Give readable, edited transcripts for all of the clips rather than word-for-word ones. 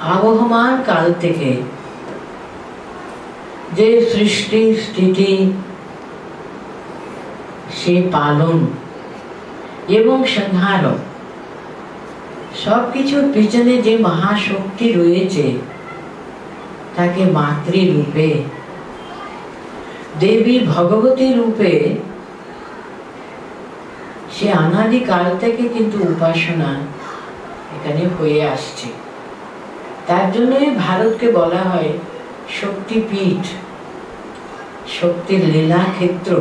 আবহমান কাল থেকে যে সৃষ্টি স্থিতি সে পালন এবং সংহার সবকিছুর পিছনে যে মহাশক্তি রয়েছে তাকে মাতৃরূপে দেবী ভগবতী রূপে সে অনাদিকাল থেকে কিন্তু উপাসনা এখানে হয়ে আসছে। তার জন্যই ভারতকে বলা হয় শক্তিপীঠ, শক্তির লীলা ক্ষেত্র।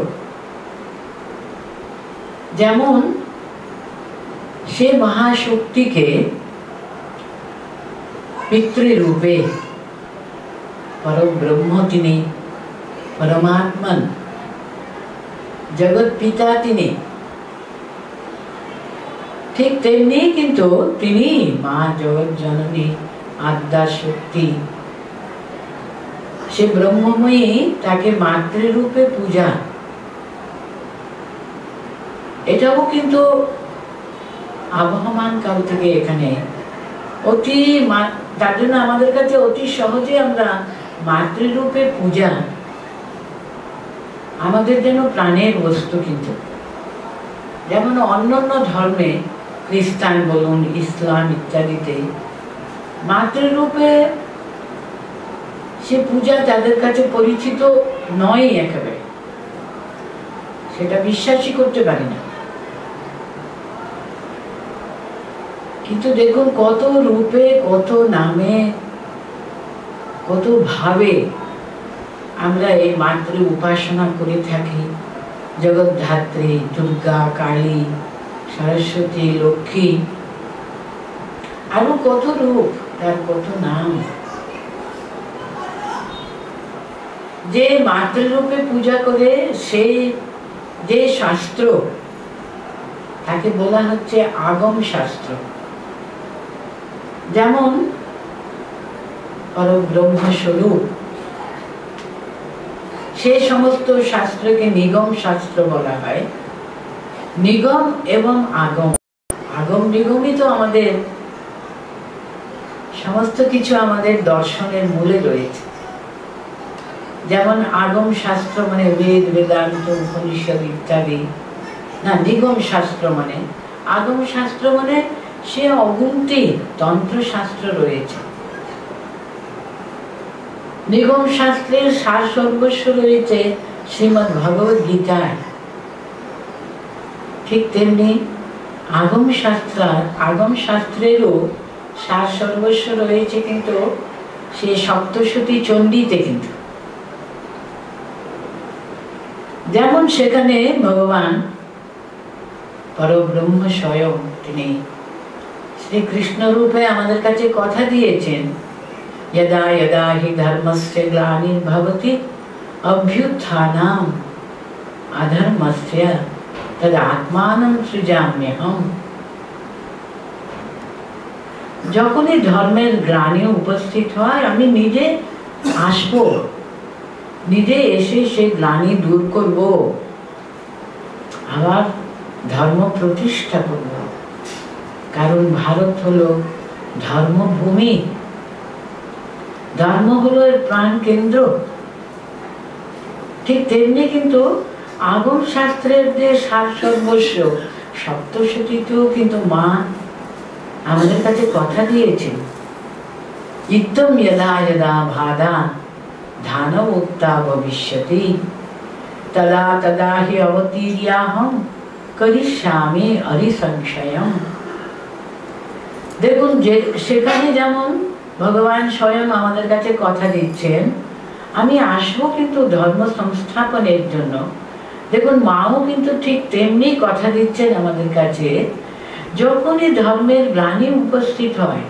যেমন সে মহাশক্তিকে পিতৃরূপে পরব্রহ্ম তিনি, পরমাত্মন, জগৎ পিতা তিনি, ঠিক তেমনি কিন্তু তিনি মা জগৎ জননী আদ্যা শক্তি, সে ব্রহ্মময়ী, তাকে মাতৃরূপে পূজা। এটাও কিন্তু আবহমান কাল থেকে এখানে অতি, তার জন্য আমাদের কাছে অতি সহজে আমরা মাতৃরূপে পূজা আমাদের যেন প্রাণের বস্তু। কিন্তু যেমন অন্যান্য ধর্মে, খ্রিস্টান বলুন, ইসলাম ইত্যাদিতে মাতৃরূপে সে পূজা তাদের কাছে পরিচিত নয়, একেবারে সেটা বিশ্বাসই করতে পারি না। কিন্তু দেখুন কত রূপে, কত নামে, কত ভাবে আমরা এই মাতৃ উপাসনা করে থাকি। জগদ্ধাত্রী, দুর্গা, কালী, সরস্বতী, লক্ষ্মী, আরো কত রূপ, তার কত নাম। যে মাতৃরূপে পূজা করে সে যে শাস্ত্র, তাকে বলা হচ্ছে আগম শাস্ত্র। যেমন পরব্রহ্ম স্বরূপ, সে সমস্ত শাস্ত্রকে নিগম শাস্ত্র বলা হয়। নিগম এবং আগম, আগম নিগমই তো আমাদের সমস্ত কিছু আমাদের দর্শনের মূলে রয়েছে। যেমন আগম শাস্ত্র মানে বেদ, বেদান্ত, উপনিষদ ইত্যাদি না, নিগম শাস্ত্র মানে, আগম শাস্ত্র মানে সে অগুন্তি তন্ত্রশাস্ত্র রয়েছে। নিগম শাস্ত্রের সার সর্বস্ব রয়েছে শ্রীমদ্ ভগবদ গীতায়। ঠিক তেমনি আগম শাস্ত্রেরও সার সর্বস্ব রয়েছে কিন্তু সে সপ্তশতী চণ্ডীতে। কিন্তু যেমন সেখানে ভগবান পরব্রহ্ম স্বয়ং তিনি শ্রীকৃষ্ণ রূপে আমাদের কাছে কথা দিয়েছেন, यदा यदा हि धर्मस्य ग्लानिर्भवति अभ्युत्थानम् अधर्मस्य तदात्मानं सृजाम्यहम्। যখনই ধর্মের গ্লানি উপস্থিত হয় আমি নিজে আসব, নিজে এসে সেই গ্লানি দূর করব, আবার ধর্ম প্রতিষ্ঠা করব। কারণ ভারত হলো ধর্মভূমি, ধর্ম হলো এর প্রাণ কেন্দ্র। ঠিক তেমনি কিন্তু আগম শাস্ত্রের যে সার সর্বস্ব, সপ্তশতীতেও কিন্তু মা আমাদের কাছে কথা দিয়েছেন, ইত্যম যদা যদা ভাদা ধানভোক্তা ভবিষ্যতি তদা তদা হি অবতীর্যাহং করিষ্যামি অরিসংশয়ম। দেখুন যে সেখানে যেমন ভগবান স্বয়ং আমাদের কাছে কথা দিচ্ছেন, আমি আসবো কিন্তু ধর্ম সংস্থাপনের জন্য। দেখুন মাও কিন্তু ঠিক তেমনি কথা দিচ্ছেন আমাদের কাছে। যখনই ধর্মের গ্লানি উপস্থিত হয়,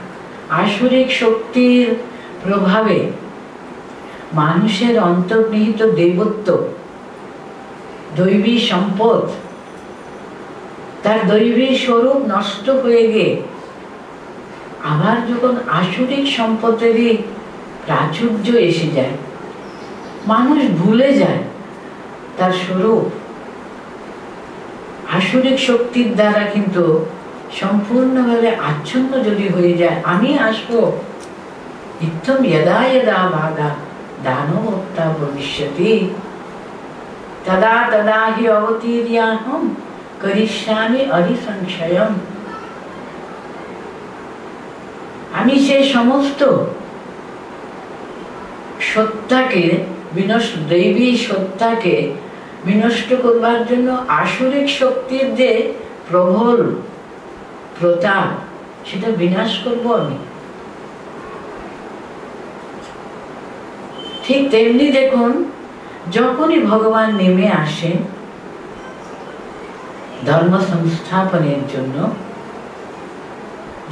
আসুরিক শক্তির প্রভাবে মানুষের অন্তর্নিহিত দেবত্ব, দৈবী সম্পদ, তার দৈবী স্বরূপ নষ্ট হয়ে গিয়ে আবার যখন আসুরিক সম্পদেরই প্রাচুর্য এসে যায়, মানুষ ভুলে যায় তার স্বরূপ। আসুরিক শক্তির দ্বারা কিন্তু সম্পূর্ণভাবে আচ্ছন্ন যদি হয়ে যায়, আমি আসবো इत्थं यदा यदा बाधा दानवोत्ता भविष्यति तदा तदा हि अवतीर्याहं करिष्यामि अरिसंशयम्। আমি সেই সমস্ত সত্তাকে দৈবী সত্তাকে বিনষ্ট করবার জন্য আসুরিক শক্তির যে প্রবল প্রতাপ সেটা বিনাশ করব আমি। ঠিক তেমনি দেখুন, যখনই ভগবান নেমে আসেন ধর্ম সংস্থাপনের জন্য,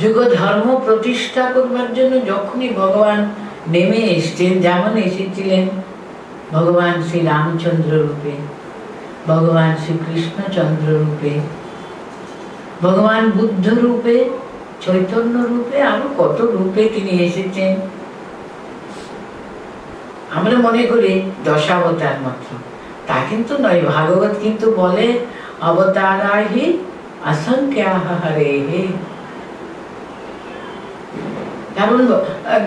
যুগ ধর্ম প্রতিষ্ঠা করবার জন্য যখনই ভগবান নেমে এসছেন, যেমন এসেছিলেন ভগবান শ্রী রামচন্দ্র রূপে, ভগবান শ্রীকৃষ্ণচন্দ্র রূপে, ভগবান বুদ্ধ রূপে, চৈতন্য রূপে, আরো কত রূপে তিনি এসেছেন। আমরা মনে করি দশাবতার মাত্র, তা কিন্তু নয়। ভাগবত কিন্তু বলে অবতারাহি অসংখ্যাঃ হরেঃ। কারণ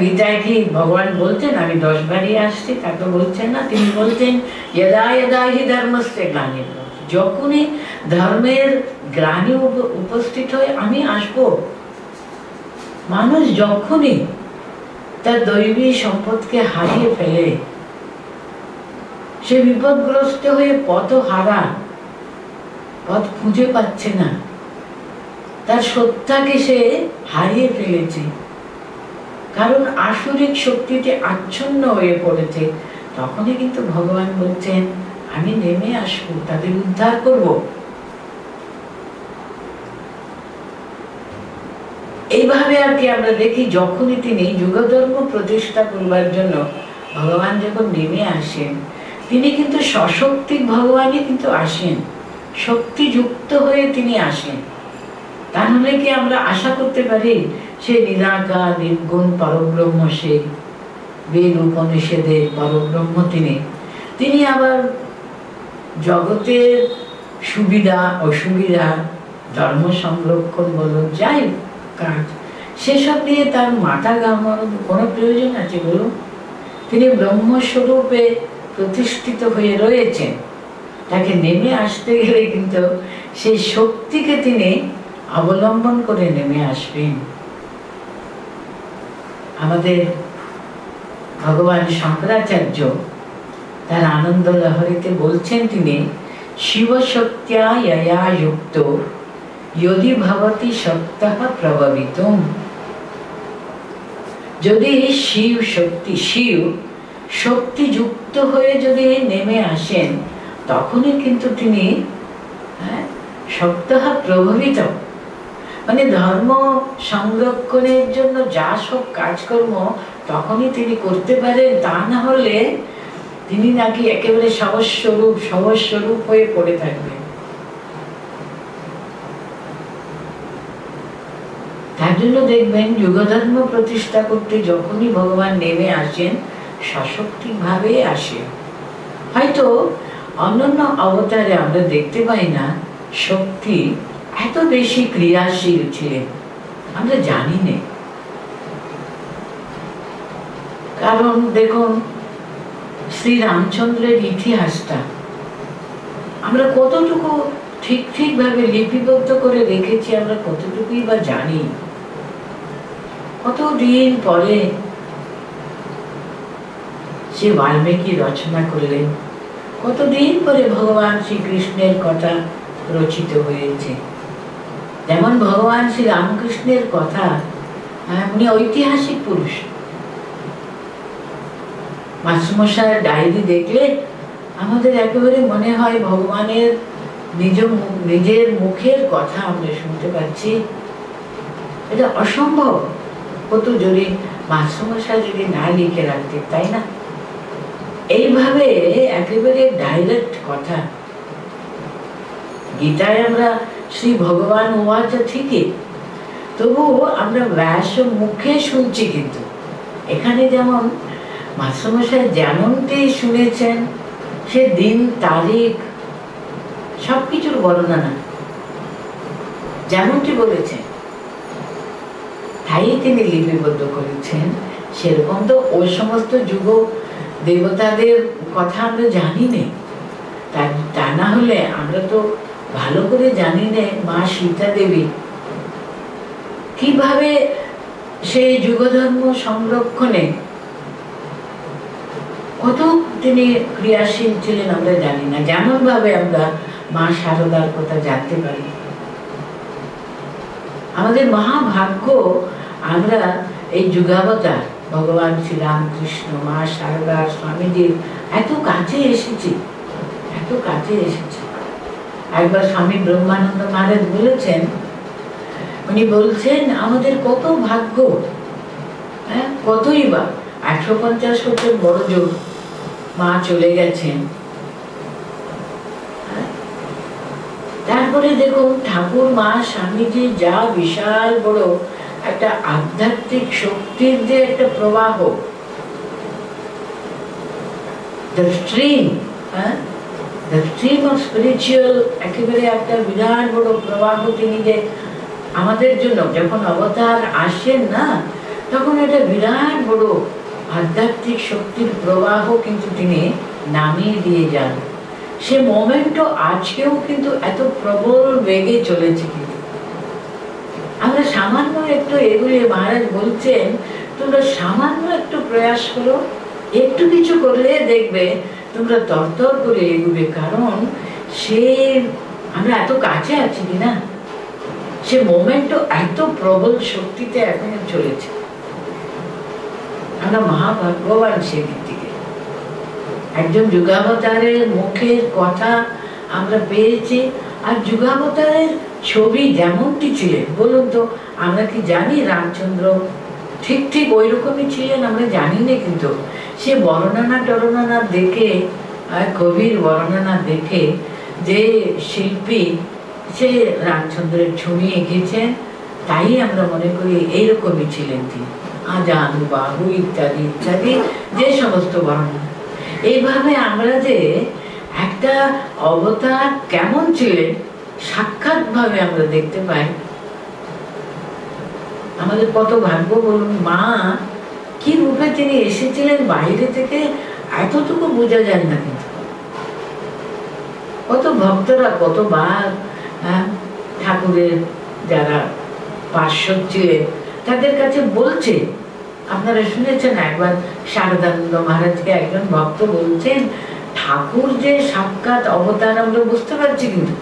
গীতায় কি ভগবান বলছেন আমি 10 বারই আসছি, তা তো বলছেন না। তিনি বলছেন যদা যদা হি ধর্মস্য গ্লানির্, যখনই ধর্মের গ্লানি উপস্থিত হয় আমি আসব। মানুষ যখনই তার দৈবী সম্পদকে হারিয়ে ফেলে, সে বিপদগ্রস্ত হয়ে পথ হারা, পথ খুঁজে পাচ্ছে না, তার সত্তাকে সে হারিয়ে ফেলেছে, কারণ আসুরিক শক্তিতে আচ্ছন্ন হয়ে পড়েছে, তখনই কিন্তু ভগবান বলছেন আমি নেমে আসবো, তাদের উদ্ধার করব। এইভাবে আর কি আমরা দেখি, যখনই তিনি যুগধর্ম প্রতিষ্ঠা করবার জন্য ভগবান যখন নেমে আসেন, তিনি কিন্তু সশক্তিক ভগবানই কিন্তু আসেন, শক্তিযুক্ত হয়ে তিনি আসেন। তাহলে কি আমরা আশা করতে পারি সে নিরাকার নির্গুণ পরব্রহ্ম, সে বেদ উপনিষদের পরব্রহ্ম তিনি আবার জগতের সুবিধা অসুবিধা, ধর্ম সংরক্ষণ বলুন, যাই কাজ, সেসব নিয়ে তার মাথা ঘামানোর কোনো প্রয়োজন আছে বলুন? তিনি ব্রহ্মস্বরূপে প্রতিষ্ঠিত হয়ে রয়েছেন। তাকে নেমে আসতে গেলে কিন্তু সেই শক্তিকে তিনি অবলম্বন করে নেমে আসবেন। আমাদের ভগবান শঙ্করাচার্য তার আনন্দ লহরীতে বলছেন, তিনি শিবশক্ত্যা ইয়া যুক্ত যদি ভবতি শক্তঃ প্রভবিতুম। যদি শিব শক্তি যুক্ত হয়ে যদি নেমে আসেন, তখনই কিন্তু তিনি শক্তঃ প্রভবিত, মানে ধর্ম সংরক্ষণের জন্য যা সব কাজকর্ম তখনই তিনি করতে পারেন। তা না হলে তিনি নাকি একেবারে সবস্বরূপ হয়ে পড়ে থাকবেন। তার জন্য দেখবেন যুগধর্ম প্রতিষ্ঠা করতে যখনই ভগবান নেমে আসেন, সশক্তি ভাবে আসেন। হয়তো অন্যান্য অবতারে আমরা দেখতে পাই না শক্তি এত বেশি ক্রিয়াশীল ছিলেন, আমরা জানি না। কারণ দেখুন শ্রী রামচন্দ্রের ইতিহাসটা আমরা কতটুকু ঠিক ভাবে লিপিবদ্ধ করে রেখেছি, আমরা কতটুকুই বা জানি। কতদিন পরে সে বাল্মীকি রচনা করলেন, কতদিন পরে ভগবান শ্রীকৃষ্ণের কথা রচিত হয়েছে। যেমন ভগবান শ্রী রামকৃষ্ণের কথা, উনি ঐতিহাসিক পুরুষ। মাস্টারমশায়ের ডায়েরি দেখলে আমাদের একেবারে মনে হয় ভগবানের নিজের মুখের কথা আমরা শুনতে পাচ্ছি। এটা অসম্ভব হতো যদি মাস্টারমশাই যদি না লিখে রাখতেন, তাই না? এইভাবে একেবারে ডাইরেক্ট কথা। গীতায় আমরা শ্রী ভগবান ওয়াচ ঠিকই, তবুও আমরা ব্যাস মুখে শুনছি, কিন্তু এখানে যেমন মাস্টারমশাই যেমনটি শুনেছেন, সে দিন তারিখ সবকিছুর বর্ণনা যেমনটি বলেছেন তাই তিনি লিপিবদ্ধ করেছেন। সেরকম তো ওই সমস্ত যুগ দেবতাদের কথা আমরা জানি না। তা না হলে আমরা তো ভালো করে জানি না মা সীতা দেবী কিভাবে সেই যুগধর্ম সংরক্ষণে কত তিনি ক্রিয়াশীল ছিলেন আমরা জানি না। যেমন ভাবে আমরা মা শারদার কথা জানতে পারি। আমাদের মহাভাগ্য আমরা এই যুগাবতার ভগবান শ্রী রামকৃষ্ণ, মা শারদা, স্বামীজির এত কাছে এসেছি, এত কাছে এসেছি। একবার স্বামী ব্রহ্মানন্দ মহারাজ বলেছেন, উনি বলছেন আমাদের কত ভাগ্য, হ্যাঁ কতই বা 150 বছর বড় যুগ মা চলে গেছেন। তারপরে দেখুন ঠাকুর মা স্বামীজি যা বিশাল বড় একটা আধ্যাত্মিক শক্তির যে একটা প্রবাহ, the stream of spiritual, একেবারে একটা বিরাট বড় প্রবাহ তিনি যে আমাদের জন্য যখন অবতার আসেন না, তখন একটা বিরাট বড় আধ্যাত্মিক শক্তির প্রবাহ কিন্তু তিনি নামিয়ে দিয়ে যান। সে মোমেন্টও আজকেও কিন্তু এত প্রবল বেগে চলেছে। কিন্তু আমরা সামান্য একটু এগুলি, মহারাজ বলছেন তোমরা সামান্য একটু প্রয়াস করো, একটু কিছু করলে দেখবে তোমরা তরতর করে এগুবে। কারণ সে আমরা এত কাছে আছি কিনা, সে মোমেন্টও এত প্রবল শক্তিতে এখন চলেছে। আমরা মহাভাগ্যবান সেদিক থেকে। একজন যুগাবতারের মুখের কথা আমরা পেয়েছি। আর যুগাবতারের ছবি যেমনটি ছিলেন, বলুন তো আমরা কি জানি রামচন্দ্র ঠিক ঠিক ওই রকমই ছিলেন? আমরা জানি না। কিন্তু সে বর্ণনা দেখে, কবির বর্ণনা দেখে যে শিল্পী সে রামচন্দ্রের ছবি এঁকেছেন, তাই আমরা মনে করি এইরকমই ছিলেন তিনি। আজানু বাহু ইত্যাদি ইত্যাদি যে সমস্ত বর্ণনা। এইভাবে আমরা যে একটা অবতার কেমন ছিলেন সাক্ষাৎ ভাবে আমরা দেখতে পাই। আমাদের কত ভাগ্য বলুন। মা কি রূপে তিনি এসেছিলেন বাইরে থেকে এতটুকু বোঝা যায় না। কিন্তু কত ভক্তরা কতবার ঠাকুরের যারা পার্শ্বদ ছিলেন তাদের কাছে বলছে, আপনারা শুনেছেন একবার শারদানন্দ মহারাজকে একজন ভক্ত বলছেন, ঠাকুর যে সাক্ষাৎ অবতার আমরা বুঝতে পারছি, কিন্তু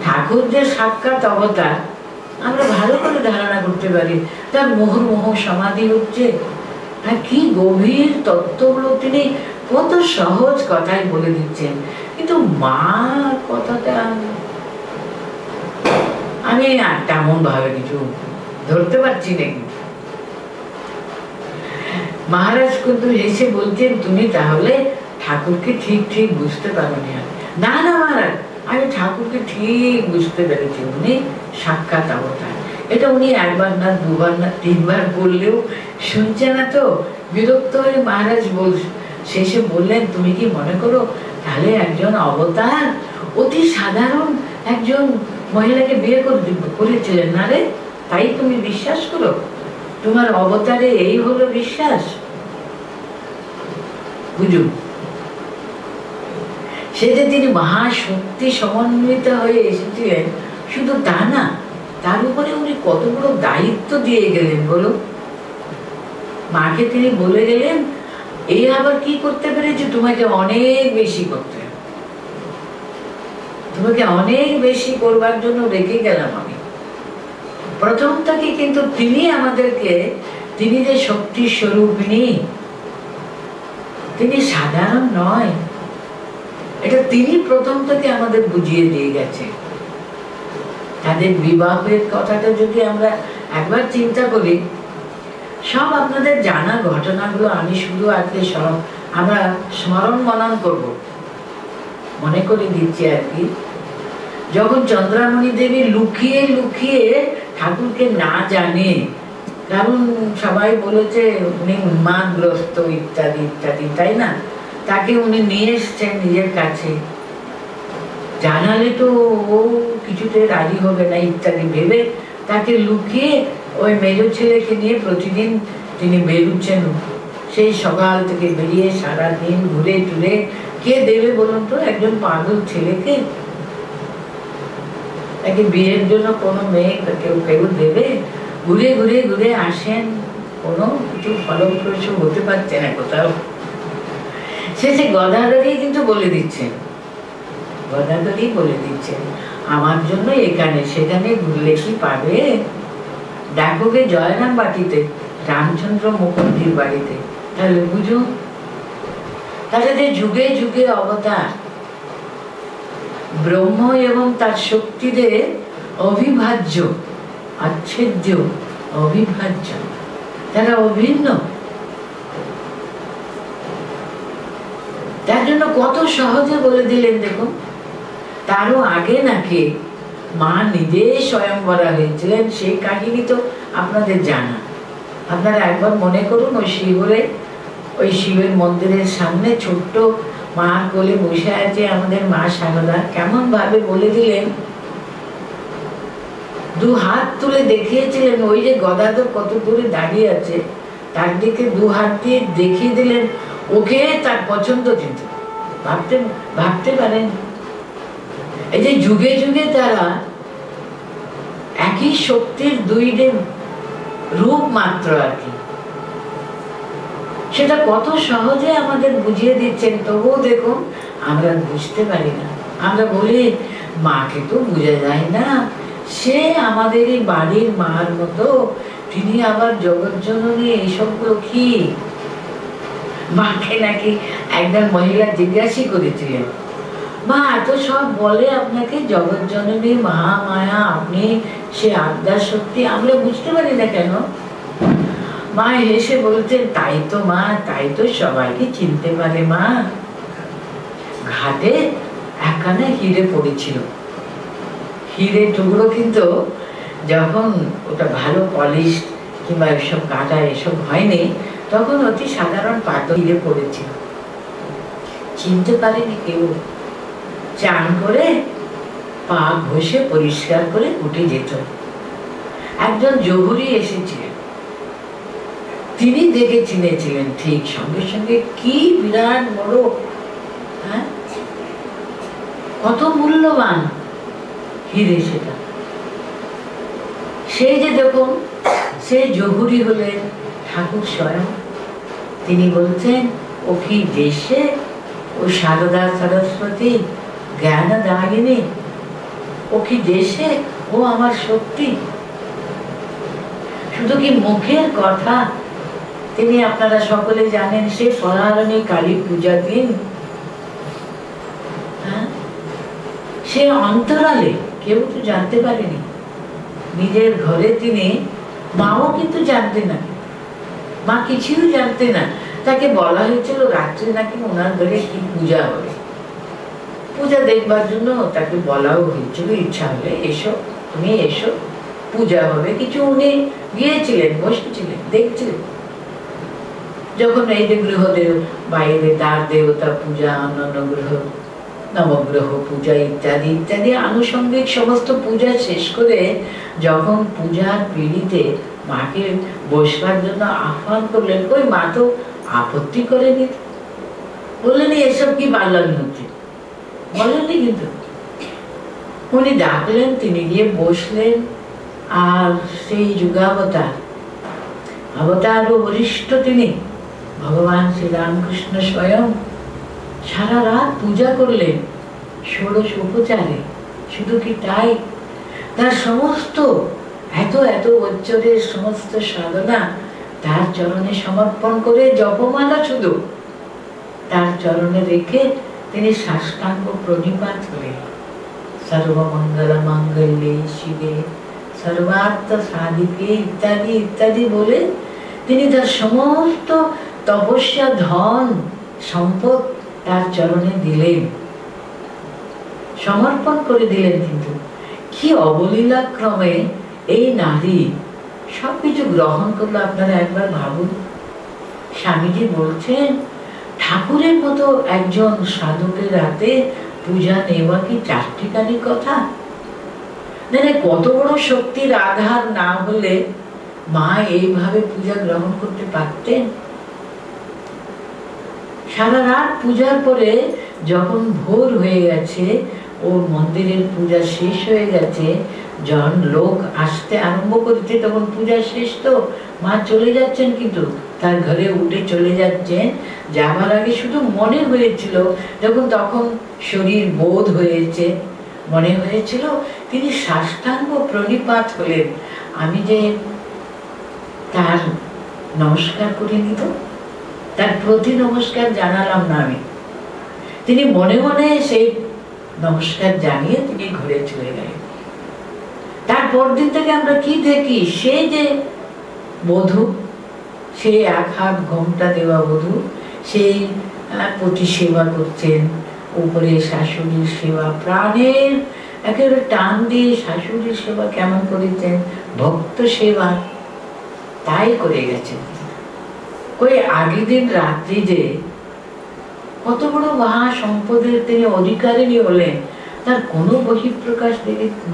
ঠাকুর যে সাক্ষাৎ অবতার আমরা ভালো করে ধারণা করতে পারি। তার মুহুর্মুহ সমাধি হচ্ছে, কি গভীর তত্ত্বগুলো তিনি কত সহজ কথাই বলে দিচ্ছেন। কিন্তু মা কথাটা আমি তেমন ভাবে কিছু ধরতে পারছি না। মহারাজ কিন্তু এসে বলছেন, তুমি তাহলে ঠাকুরকে ঠিক ঠিক বুঝতে পারো না। না মহারাজ, আমি ঠাকুরকে ঠিক বুঝতে পেরেছি, উনি সাক্ষাৎ অবতার। এটা উনি একবার না দুবার না তিনবার বললেও শুনছে না। তো বিরক্ত হয়ে মহারাজ শেষে বললেন, তুমি কি মনে করো তাহলে একজন অবতার অতি সাধারণ একজন মহিলাকে বিয়ে করেছিলেন না রে? তাই তুমি বিশ্বাস করো? তোমার অবতারে এই হলো বিশ্বাস? বুঝুন, সে যে তিনি মহাশক্তি সমন্বিত হয়ে এসেছিলেন শুধু তা না, তার উপরে উনি কত বড় দায়িত্ব দিয়ে গেলেন বলো। মাকে তিনি বলে গেলেন, এই আবার কি করতে পেরেছে, তোমাকে অনেক বেশি করতে হবে, তোমাকে অনেক বেশি করবার জন্য রেখে গেলাম আমি। প্রথম থেকে কিন্তু তিনি আমাদেরকে, তিনি যে শক্তি স্বরূপিণী, তিনি সাধারণ নয়, এটা তিনি প্রথম থেকে আমাদের বুঝিয়ে দিয়ে গেছে। তাদের বিবাহের কথাটা যদি আমরা একবার চিন্তা করি, সব আপনাদের জানা ঘটনাগুলো আমি শুধু আজকে আমরা স্মরণ মনন করব, মনে করে দিচ্ছি আর কি। যখন চন্দ্রামণি দেবী লুকিয়ে লুকিয়ে ঠাকুরকে না জানে, কারণ সবাই বলেছে উনি উন্মাদগ্রস্ত ইত্যাদি ইত্যাদি, তাই না? তাকে উনি নিয়ে এসছেন নিজের কাছে, জানালে তো ও কিছুতে রাজি হবে না ইত্যাদি ভেবে তাকে লুকিয়ে ওই মেজ ছেলেকে নিয়ে প্রতিদিন তিনি বেরুচ্ছেন সেই সকাল থেকে বেরিয়ে সারাদিন ঘুরে টুরে। কে দেবে বলুন তো একজন পাগল ছেলেকে? তাকে বিয়ের জন্য কোনো মেয়ে কেউ কেউ দেবে? ঘুরে ঘুরে ঘুরে আসেন, কোনো কিছু ফলপ্রসূ হতে পারছে না কোথাও। শেষে গদাধরই কিন্তু বলে দিচ্ছেন, গদাধরই বলে দিচ্ছেন, আমার জন্য এখানে সেখানে ঘুরলে কি পাবে? ডাকুকে জয়রাম বাটিতে, রামচন্দ্র মুখর্জির বাড়িতে, তাহলে বুঝুন তাহলে যে যুগে যুগে অবতার ব্রহ্ম এবং তার শক্তিদের অবিভাজ্য, আচ্ছেদ্য, অবিভাজ্য, তারা অভিন্ন। তার জন্য কত সহজে বলে দিলেন দেখুন। তারও আগে নাকি মা নিজে স্বয়ংবরা হয়েছিলেন, সেই কাহিনী তো আপনাদের জানা। আপনারা একবার মনে করুন, ওই শিবরে, ওই শিবের মন্দিরের সামনে ছোট্ট মা কোলে বসে আছে আমাদের মা সারদা, কেমন ভাবে বলে দিলেন, দু হাত তুলে দেখিয়েছিলেন। ওই যে গদাধর কত দূরে দাঁড়িয়ে আছে তার দিকে দু হাত দিয়ে দেখিয়ে দিলেন, ওকে তার পছন্দ কিন্তু। ভাবতে পারেন এই যে যুগে যুগে তারা একই শক্তির দুইটি রূপ মাত্র আর কি, সেটা কত সহজে আমাদের বুঝিয়ে দিচ্ছেন। তবুও দেখুন আমরা বুঝতে পারি না। আমরা বলি মাকে তো বোঝা যায় না, সে আমাদের এই বাড়ির মার মতো, তিনি আবার জগৎ জননী, এইসবগুলো কি? মাকে নাকি একজন মহিলা জিজ্ঞাসা করেছিলেন, মা এত সব বলে আপনাকে জগৎ জননী, মহা মায়া, আপনি সে আদ্যার শক্তি, আমরা বুঝতে পারি না কেন? মা হেসে বলছেন, তাই তো মা, তাই তো সবাইকে চিনতে পারে মা। ঘাটে একখানে হিরে পড়েছিল, হিরে টুকরো, কিন্তু যখন ওটা ভালো পলিশ কিংবা এসব কাটা এসব হয়নি, তখন অতি সাধারণ পাথর হিরে পড়েছিল, চিনতে পারেনি কেউ। চান করে পা ঘষে পরিষ্কার করে উঠে যেত। একজন জহুরি এসেছিলেন, তিনি দেখে চিনেছিলেন ঠিক সঙ্গে সঙ্গে, কি বিরাট বড়, হ্যাঁ, কত মূল্যবান হিরে সেটা। সেই যে দেখুন, সে জহুরি হলেন ঠাকুর স্বয়ং। তিনি বলছেন, ও কি দেশে, ও সারদা সরস্বতী জ্ঞান দাগিনী, ও কি দেশে, ও আমার শক্তি। শুধু কি মুখের কথা? তিনি আপনারা সকলে জানেন, সে পরায়ণী কালী পূজা দিন, হ্যাঁ, সে অন্তরালে কেউ তো জানতে পারেনি। নিজের ঘরে তিনি, মাও কিন্তু জানতে না, মা কিছুই জানতে না। তাকে বলা হয়েছিল রাত্রে নাকি ওনার ঘরে কি পূজা হবে, পূজা দেখবার জন্য তাকে বলাও হয়েছিল, ইচ্ছা হলে এসো, তুমি এসো, পূজা হবে কিছু। উনি গিয়েছিলেন, বসেছিলেন, দেখছিলেন। যখন এই যে গৃহদেব বাইরে তার দেবতা পূজা, অন্যান্য গ্রহ নবগ্রহ পূজা ইত্যাদি ইত্যাদি আনুষঙ্গিক সমস্ত পূজা শেষ করে যখন পূজার পিড়িতে মাকে বসবার জন্য আহ্বান করলেন, ওই মা তো আপত্তি করেনি, বললেন এসব কি পাগলামি হচ্ছে, বলেননি। কিন্তু উনি ডাকলেন, তিনি গিয়ে বসলেন। আর সেই যুগাবতার, অবতার ও বরিষ্ঠ তিনি ভগবান শ্রীরামকৃষ্ণ স্বয়ং সারা রাত পূজা করলেন ষোড়শ উপচারে। শুধু কি তাই, তার সমস্ত এত এত বছরের সমস্ত সাধনা তার চরণে সমর্পণ করে, জপমালা শুধু তার চরণে রেখে তিনি সাষ্টাঙ্গ প্রণিপাত করেন। সর্বমঙ্গল মঙ্গলে শিবে সর্বার্থ সাধিকে ইত্যাদি ইত্যাদি বলে তিনি তার সমস্ত তপস্যা, ধন সম্পদ তার চরণে দিলেন, সমর্পণ করে দিলেন। কিন্তু কি অবলীলা ক্রমে এই নারী সবকিছু গ্রহণ করলো, আপনারা একবার ভাবুন। স্বামীজি বলছেন, ঠাকুরের মতো একজন সাধকের হাতে পূজা নেওয়া কি চারটিখানি কথা? মানে কত বড় শক্তির আধার না হলে মা এইভাবে পূজা গ্রহণ করতে পারতেন? সারা রাত পূজার পরে যখন ভোর হয়ে গেছে, ওর মন্দিরের পূজা শেষ হয়ে গেছে, যখন লোক আসতে আরম্ভ করেছে তখন পূজা শেষ, তো মা চলে যাচ্ছেন, কিন্তু তার ঘরে উঠে চলে যাচ্ছেন। যাবার আগে শুধু মনে হয়েছিল, যখন তখন শরীর বোধ হয়েছে, মনে হয়েছিল তিনি সাষ্টাঙ্গ প্রণিপাত হলেন, আমি যে তার নমস্কার করে নিব, তার প্রতি নমস্কার জানালাম না আমি। তিনি মনে মনে সেই নমস্কার জানিয়ে তিনি ঘরে চলে গেলেন। তারপর দিন থেকে আমরা কি দেখি, সে যে বধূ, সে এক হাত ঘোমটা দেওয়া বধূ, সেই পতি সেবা করছেন, উপরে শাশুড়ির সেবা, প্রাণের একেবারে টান দিয়ে শাশুড়ির সেবা কেমন করেছেন, ভক্ত সেবা তাই করে গেছেন। ওই আগের দিন রাত্রি যে কত বড় মহা সম্পদের তিনি অধিকারিণী হলেন, তার কোনো বহিঃপ্রকাশ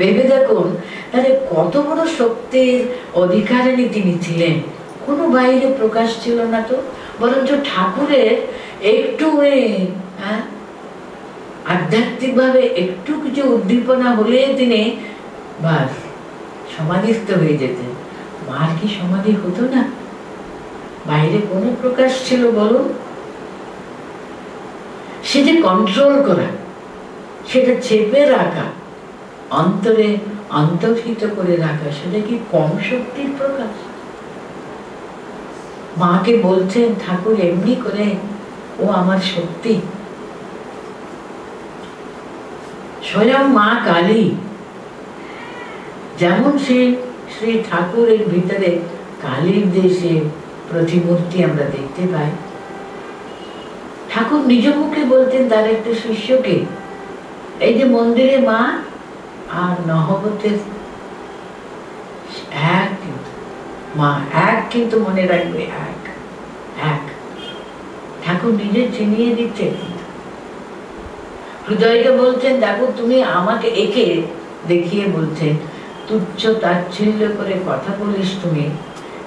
ভেবে দেখুন, তাহলে কত বড় শক্তির অধিকারিণী তিনি ছিলেন। কোনো বাইরে প্রকাশ ছিল না, তো বরঞ্চ ঠাকুরের একটু আধ্যাত্মিক ভাবে একটু কিছু উদ্দীপনা হলে তিনি বাস সমাধিস্থ হয়ে যেতেন। মার কি সমাধি হতো না? বাইরে কোনো প্রকাশ ছিল বলুন? সেটা কন্ট্রোল করা, সেটা চেপে রাখা, অন্তরে অন্তর্হিত করে রাখা, সেটা কি কম শক্তির প্রকাশ? মাকে বলছেন ঠাকুর এমনি করে, ও আমার শক্তি। স্বয়ং মা কালী, যেমন সে শ্রী ঠাকুরের ভিতরে কালীর দেশে প্রতিমূর্তি আমরা দেখতে পাই। ঠাকুর নিজ মুখে বলতেন তার একটা শিষ্যকে, এই যে মন্দিরে মা আর নহবতের এক, কিন্তু মা এক, কিন্তু মনে রাখবে এক এক। ঠাকুর নিজে চিনিয়ে দিচ্ছেন। হৃদয়কে বলছেন, দেখো তুমি আমাকে একে দেখিয়ে বলছেন, তুচ্ছ তাচ্ছিল্য করে কথা বলিস তুমি,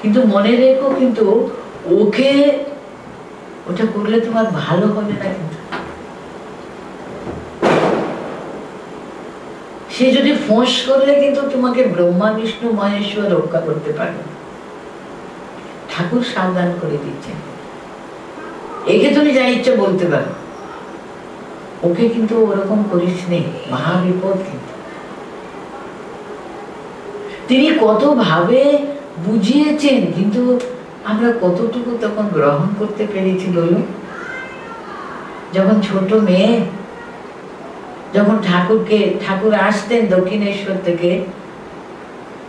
কিন্তু মনে রেখো, কিন্তু ওকে ওটা করলে তোমার ভালো হবে না। কিন্তু সে যদি ফোঁস করলে কিন্তু তোমাকে ব্রহ্মা বিষ্ণু মহেশ্বর রক্ষা করতে পারবে। ঠাকুর সাবধান করে দিচ্ছেন, একে তুমি যা ইচ্ছা বলতে পারো, ওকে কিন্তু ওরকম করিস নেই, মহাবিপদ। কিন্তু তিনি কত ভাবে বুঝিয়েছেন, কিন্তু আমরা কতটুকু তখন গ্রহণ করতে পেরেছি বলুন? যখন ছোট মেয়ে, যখন ঠাকুর আসতেন দক্ষিণেশ্বর থেকে,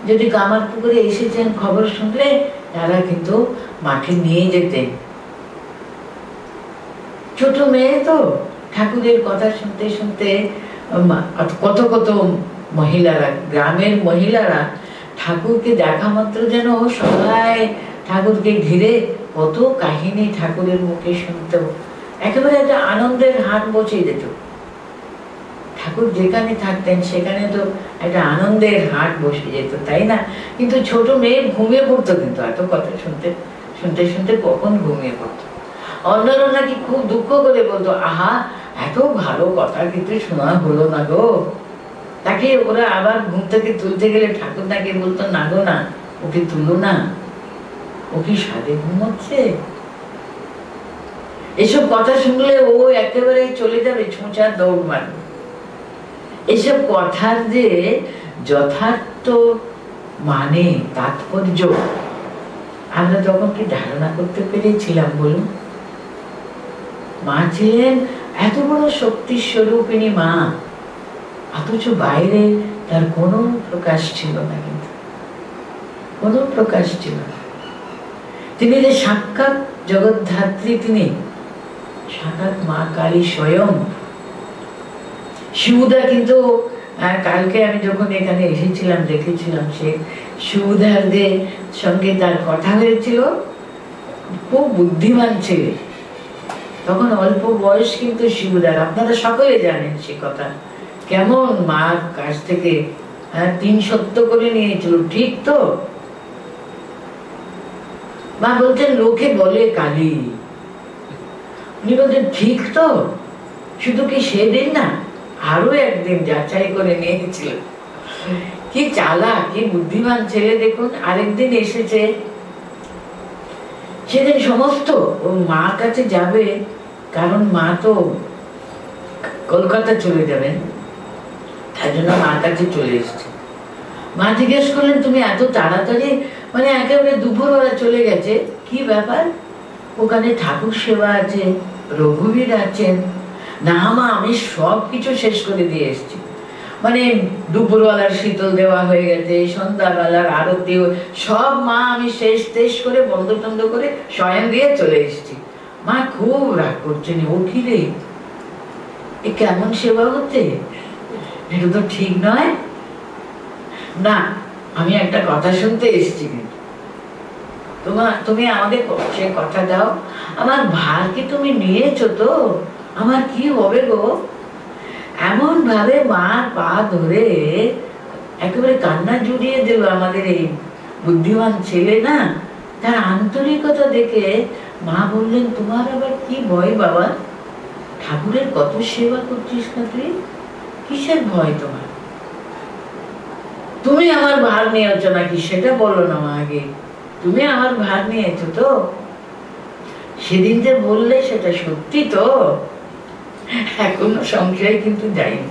যদি কামারপুকুরে এসেছেন খবর শুনলে, তারা কিন্তু মাকে নিয়ে যেতেন। ছোট মেয়ে তো, ঠাকুরের কথা শুনতে শুনতে কত কত মহিলারা, গ্রামের মহিলারা ঠাকুরকে দেখা মাত্র যেন সবাই ঠাকুরকে ঘিরে কত কাহিনী ঠাকুরের মুখে শুনত, একেবারে একটা আনন্দের হাট বসে যেত। ঠাকুর যেখানে থাকতেন সেখানে তো একটা আনন্দের হাট বসে যেত, তাই না? কিন্তু ছোট মেয়ে ঘুমিয়ে পড়তো, কিন্তু এত কথা শুনতে শুনতে শুনতে কখন ঘুমিয়ে পড়তো। অন্যরা নাকি খুব দুঃখ করে বলতো, আহা এত ভালো কথা কিন্তু শোনা হলো না গো। তাকে ওরা আবার ঘুম থেকে তুলতে গেলে ঠাকুর নাকি বলতো, না গো না, ওকে তুলো না, ও কি সাধে ঘুমোচ্ছে। এসব কথা শুনলে ও একেবারে চলে যাবে, ছোঁচার দৌড় মারবে। এসব কথার যে যথার্থ মানে তাৎপর্য আমরা তখন কি ধারণা করতে পেরেছিলাম বলুন? মা ছিলেন এত বড় শক্তির স্বরূপিণী মা, অথচ বাইরে তার কোনো প্রকাশ ছিল না, কিন্তু কোনো প্রকাশ ছিল না। তিনি যে সাক্ষাৎ জগদ্ধাত্রী, তিনি সাক্ষাৎ মা কালী স্বয়ং। শিবুদা কিন্তু কালকে আমি যখন এখানে এসেছিলাম দেখেছিলাম, সে শিবুদারদের সঙ্গে তার কথা হয়েছিল। খুব বুদ্ধিমান ছেলে, তখন অল্প বয়স কিন্তু শিবুদার, আপনারা সকলে জানেন সে কথা, কেমন মার কাছ থেকে 3 সত্য করে নিয়েছিল, ঠিক তো? মা বলছেন লোকে বলে কালী। উনি বলছেন ঠিক তো, শুধু কি সেদিন না, আরো একদিন যাচাই করে নিয়েছিল। কি চালাক, কি বুদ্ধিমান ছেলে দেখুন। আরেকদিন এসেছে, সেদিন সমস্ত ও মার কাছে যাবে, কারণ মা তো কলকাতা চলে যাবেন, তার জন্য মার কাছে চলে এসছে। মা জিজ্ঞেস করলেন তুমি এত তাড়াতাড়ি, মানে একেবারে দুপুরবেলা চলে গেছে, কি ব্যাপার? ওখানে ঠাকুর সেবা আছে, রঘুবীর আছেন। না মা, আমি সব কিছু শেষ করে দিয়ে এসছি। মানে দুপুরবেলার শীতল দেওয়া হয়ে গেছে, সন্ধ্যাবেলার আরতি, সব মা আমি শেষ টেষ করে বন্ধ টন্ধ করে স্বয়ং দিয়ে চলে এসছি। মা খুব রাগ করছেন, ও কি রে, এ কেমন সেবা হচ্ছে, এটা তো ঠিক নয়। না, আমি একটা কথা শুনতে এসেছি, কিন্তু তুমি আমাকে সে কথা দাও, আমার ভার কি তুমি নিয়েছো তো? আমার কি হবে গো? এমন ভাবে মার পা ধরে একেবারে কান্না জুড়িয়ে দিল আমাদের এই বুদ্ধিমান ছেলে। না, তার আন্তরিকতা দেখে মা বললেন তোমার আবার কি ভয় বাবা? ঠাকুরের কত সেবা করছিস না তুই, কিসের ভয় তোমার? তুমি আমার ভার নিয়েছো নাকি সেটা বলো না মা আগে। তুমি আমার ভার নিয়েছো তো? সেদিন যে বললে সেটা সত্যি তো? এখনো সংশয় কিন্তু যায়নি।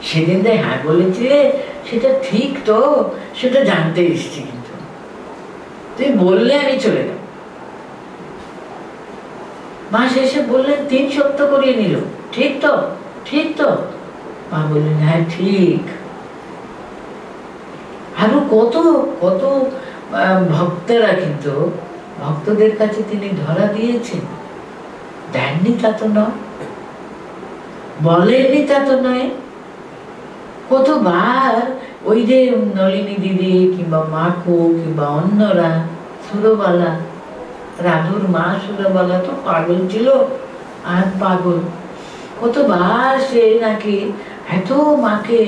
সেদিন যে হ্যাঁ বলেছিলে সেটা ঠিক তো, সেটা জানতে এসছি, কিন্তু তুই বললে আমি চলে যাব। মা শেষে বললেন 3 সপ্ত করিয়ে নিল, ঠিক তো? ঠিক তো? মা বললেন হ্যাঁ ঠিক। আরো কত কত ভক্তরা, কিন্তু ভক্তদের কাছে তিনি ধরা দিয়েছেন, দেননি তা তো নয়, বলেননি তা তো নয়। কতবার ওই যে নলিনী দিদি কিংবা মাকু কিংবা অন্যরা, সুরবালা, রাধুর মা সুরবালা তো পাগল ছিল, আর পাগল, কতবার সে নাকি এত মাকে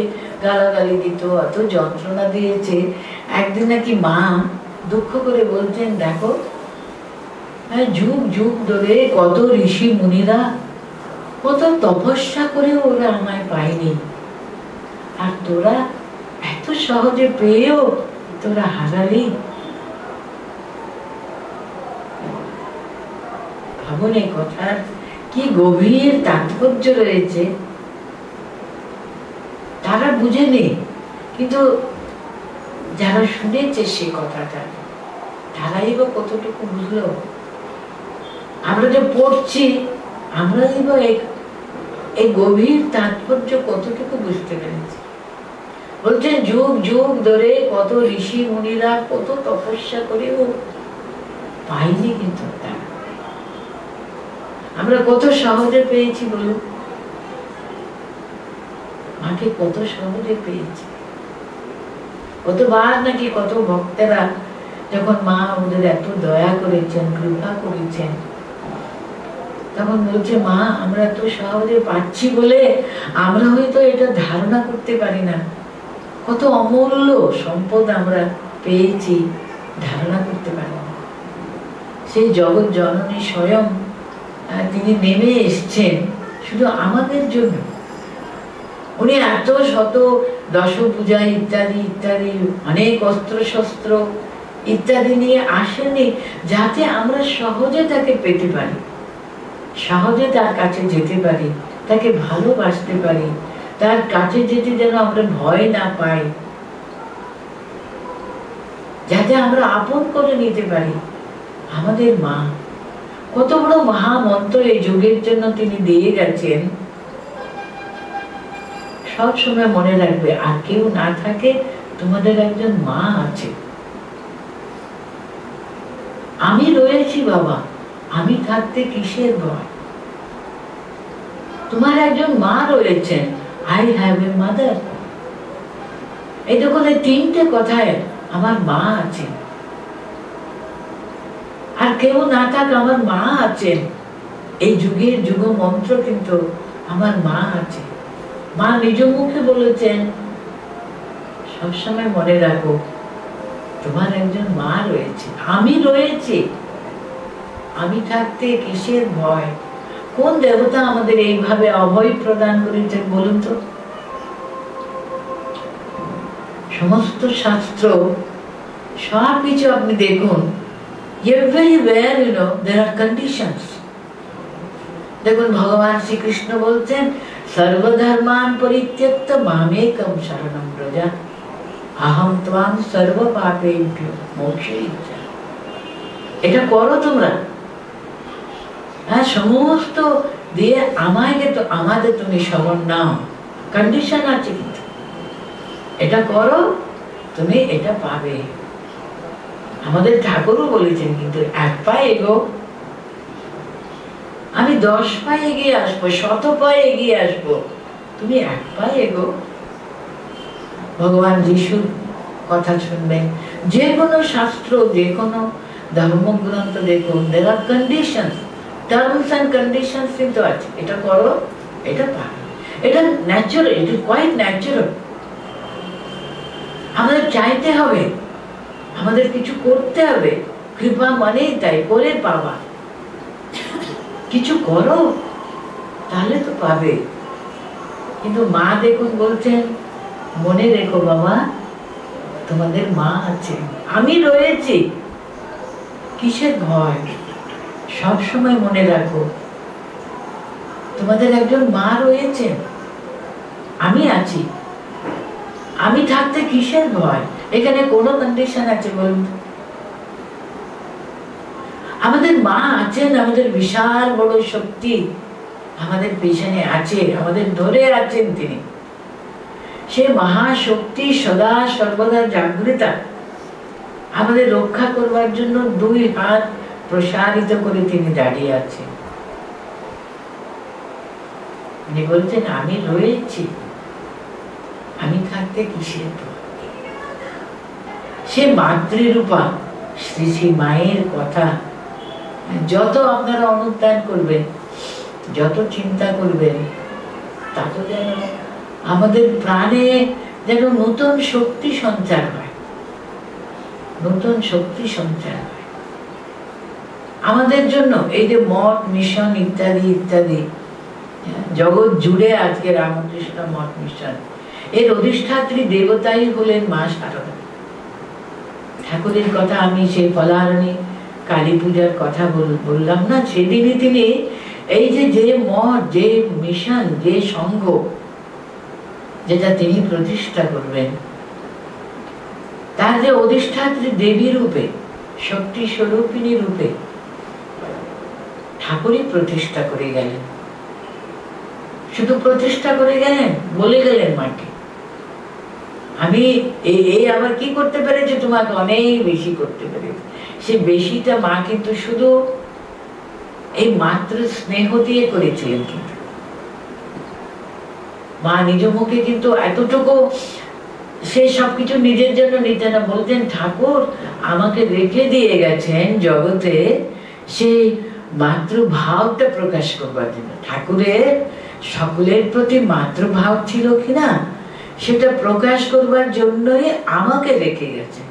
গালাগালি দিত, এত যন্ত্রণা দিয়েছে। একদিন নাকি মা দুঃখ করে বলছেন দেখো, যুগ যুগ ধরে কত ঋষি মুনিরা কত তপস্যা করে ওরা আমায় পায়নি, আর তোরা এত সহজে পেয়েও তোরা হারালি। ভাবুন এই কথার কি গভীর তাৎপর্য রয়েছে। তারা বুঝেনি, কিন্তু যারা শুনেছে সে কথাটা, তারাই বা কতটুকু বুঝলো। আমরা যে পড়ছি, আমরাই বা এই গভীর তাৎপর্য কতটুকু বুঝতে পেরেছি। বলছেন যুগ যুগ ধরে কত ঋষি মুনিরা কত তপস্যা করেও পাইনি, কিন্তু আমরা কত সহজে পেয়েছি বলুন, মাকে কত সহজে পেয়েছি। কতবার নাকি কত ভক্তেরা যখন মা ওদের এত দয়া করেছেন, কৃপা করেছেন, তখন বলছে মা আমরা এত সহজে পাচ্ছি বলে আমরা হয়তো এটা ধারণা করতে পারি না, কত অমূল্য সম্পদ আমরা পেয়েছি, ধারণা করতে পারি না। সেই জগৎ জননী স্বয়ং তিনি নেমে এসছেন শুধু আমাদের জন্য। উনি এত শত দশপূজা ইত্যাদি ইত্যাদি অনেক অস্ত্র শস্ত্র ইত্যাদি নিয়ে আসেনি যাতে আমরা সহজে তাকে পেতে পারি, সহজে তার কাছে যেতে পারি, তাকে ভালোবাসতে পারি, তার কাছে যেতে যেন আমরা ভয় না পাই, যাতে আমরা আপন করে নিতে পারি। আমাদের মা কত বড় মহামন্ত্র এই যুগের জন্য তিনি দিয়ে গেছেন। সব সময় মনে রাখবে, আর কেউ না থাকে তোমাদের একজন মা আছে। আমি রয়েছি বাবা, আমি থাকতে কিসের ভয়? তোমার একজন মা রয়েছেন, আই হ্যাভ এ মাদার। এই দেখুন এই 3টে কথায় আমার মা আছেন, আর কেউ না থাক আমার মা আছেন। এই যুগের যুগ মন্ত্র কিন্তু আমার মা আছে। মা নিজ মুখে বলেছেন সবসময় মনে রাখো তোমার একজন মা রয়েছে, আমি রয়েছি, আমি থাকতে কিসের ভয়? কোন দেবতা আমাদের এইভাবে অভয় প্রদান করেছেন বলুন তো? সমস্ত শাস্ত্র সব কিছু আপনি দেখুন, everywhere there are conditions. দেখুন ভগবান শ্রীকৃষ্ণ বলছেন সর্বধর্মান পরিত্যক্ত মামেকম শরণম ব্রজ আহম ত্বাং সর্ব পাপেভ্যো মোক্ষয়িষ্যামি। এটা করো তোমরা, হ্যাঁ, সমস্ত দিয়ে আমাদের তুমি শরণ নাও। কন্ডিশন আছে কিন্তু, এটা করো তুমি এটা পাবে। আমাদের ঠাকুরও বলেছেন কিন্তু এক পা এগো, আমি 10 পা এগিয়ে আসবো, 100 পা এগিয়ে আসবো, তুমি এক পা এগো। ভগবান যিশুর কথা শুনবেন, যে কোনো শাস্ত্র, যে কোনো ধর্মগ্রন্থ দেখুন, there are conditions, terms and conditions কিন্তু আছে। এটা করো, এটা পাবে, এটা ন্যাচারাল, এটা কোয়াইট ন্যাচারাল। আমাদের চাইতে হবে, আমাদের কিছু করতে হবে। কৃপা মানেই তাই, করে পাওয়া। কিছু করো তাহলে তো পাবে। কিন্তু মা দেখুন বলছেন মনে রেখো বাবা, তোমাদের মা আছে, আমি রয়েছি, কিসের ভয়? সব সময় মনে রাখো তোমাদের একজন মা রয়েছে, আমি আছি, আমি থাকতে কিসের ভয়? এখানে কোনো কন্ডিশন আছে বলুন? আমাদের মা আছেন, আমাদের বিশাল বড় শক্তি আমাদের পিছনে আছে, আমাদের ধরে আছেন তিনি। সে মহাশক্তি সদা সর্বদা জাগ্রত, আমাদের রক্ষা করবার জন্য 2 হাত প্রসারিত করে তিনি দাঁড়িয়ে আছেন। উনি বলছেন আমি রয়েছি, আমি থাকতে কিসের ভয়? সে মাতৃরূপা শ্রী শ্রী মায়ের কথা যত আপনারা অনুধ্যান করবেন, যত চিন্তা করবেন, তত যেন আমাদের প্রাণে যেন নতুন শক্তি সঞ্চার হয়, নতুন শক্তি সঞ্চার হয় আমাদের জন্য। এই যে মঠ মিশন ইত্যাদি ইত্যাদি জগৎ জুড়ে আজকে রামকৃষ্ণ মঠ মিশন, এর অধিষ্ঠাত্রী দেবতাই হলেন মা শারদা। ঠাকুরের কথা আমি সেই ফলাহারণী কালী পূজার কথা বললাম না, সেদিনই তিনি এই যে মঠ, যে মিশন, যে সংঘ যেটা তিনি প্রতিষ্ঠা করবেন, তার যে অধিষ্ঠাত্রী দেবী রূপে, শক্তি স্বরূপিণী রূপে ঠাকুরই প্রতিষ্ঠা করে গেলেন। শুধু প্রতিষ্ঠা করে গেলেন, বলে গেলেন মাকে আমি এই আবার কি করতে পেরেছে, তোমাকে অনেক বেশি করতে পেরেছে। সে বেশিটা মা কিন্তু শুধু এই মাত্র স্নেহ দিয়ে করেছিলেন, কিন্তু মা নিজ মুখে কিন্তু এতটুকু সে সবকিছু নিজের জন্য নিতে না, বলতেন ঠাকুর আমাকে রেখে দিয়ে গেছেন জগতে সেই মাতৃভাবটা প্রকাশ করবার জন্য। ঠাকুরের সকলের প্রতি মাতৃভাব ছিল কিনা সেটা প্রকাশ করবার জন্যই আমাকে রেখে গেছে,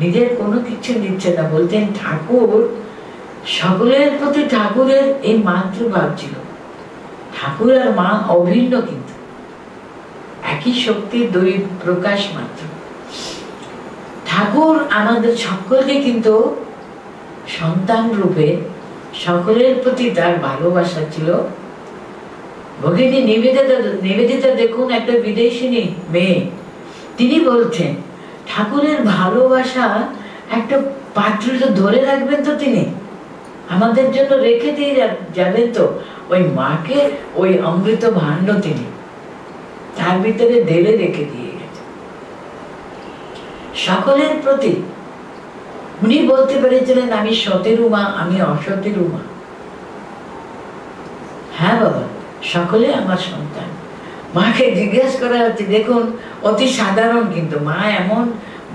নিজের কোনো কিছু নিচ্ছে না। বলতেন ঠাকুর সকলের প্রতি ঠাকুরের এই মাতৃভাব ছিল। ঠাকুর আর মা অভিন্ন, কিন্তু একই শক্তির 2 প্রকাশ মাত্র। ঠাকুর আমাদের সকলকে কিন্তু সন্তান রূপে সকলের প্রতি তার ভালোবাসা ছিল। ভগিনী নিবেদিতা দেখুন, একটা বিদেশিনী মেয়ে, তিনি বলছেন ঠাকুরের ভালোবাসা একটা পাত্রে ধরে রাখবেন তো, তিনি আমাদের জন্য রেখে দিয়ে যাবেন তো। ওই মাকে ওই অমৃত ভাণ্ড তিনি তার ভিতরে ঢেলে রেখে দিয়ে গেছে সকলের প্রতি। উনি বলতে পেরেছিলেন আমি সতেরু মা, আমি অসতেরু মা। হ্যাঁ বাবা, সকলে আমার সন্তান। মাকে জিজ্ঞেস করা হচ্ছে, দেখুন অতি সাধারণ, কিন্তু মা এমন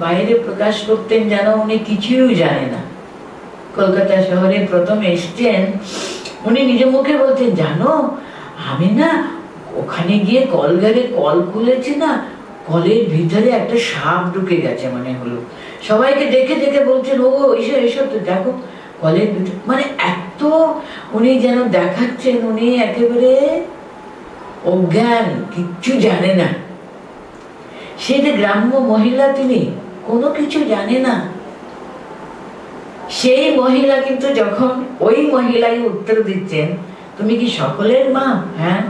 বাইরে প্রকাশ করতেন যেন উনি কিছুই জানে না। কলকাতা শহরে প্রথম এসছেন, উনি নিজ মুখে বলতেন জানো আমি না ওখানে গিয়ে কলঘরে কল খুলেছি না, কলের ভিতরে একটা সাপ ঢুকে গেছে মনে হলো। সবাইকে দেখে দেখে বলছেন, ও এসো এসো, তো দেখো কলের ভিতরে, মানে এত উনি যেন দেখাচ্ছেন উনি একেবারে অজ্ঞান, কিচ্ছু জানে না। সে যে গ্রাম্য মহিলা, তিনি কোনো কিছু জানে না। সেই মহিলা কিন্তু যখন ওই মহিলাই উত্তর দিচ্ছেন, তুমি কি সকলের মা? হ্যাঁ।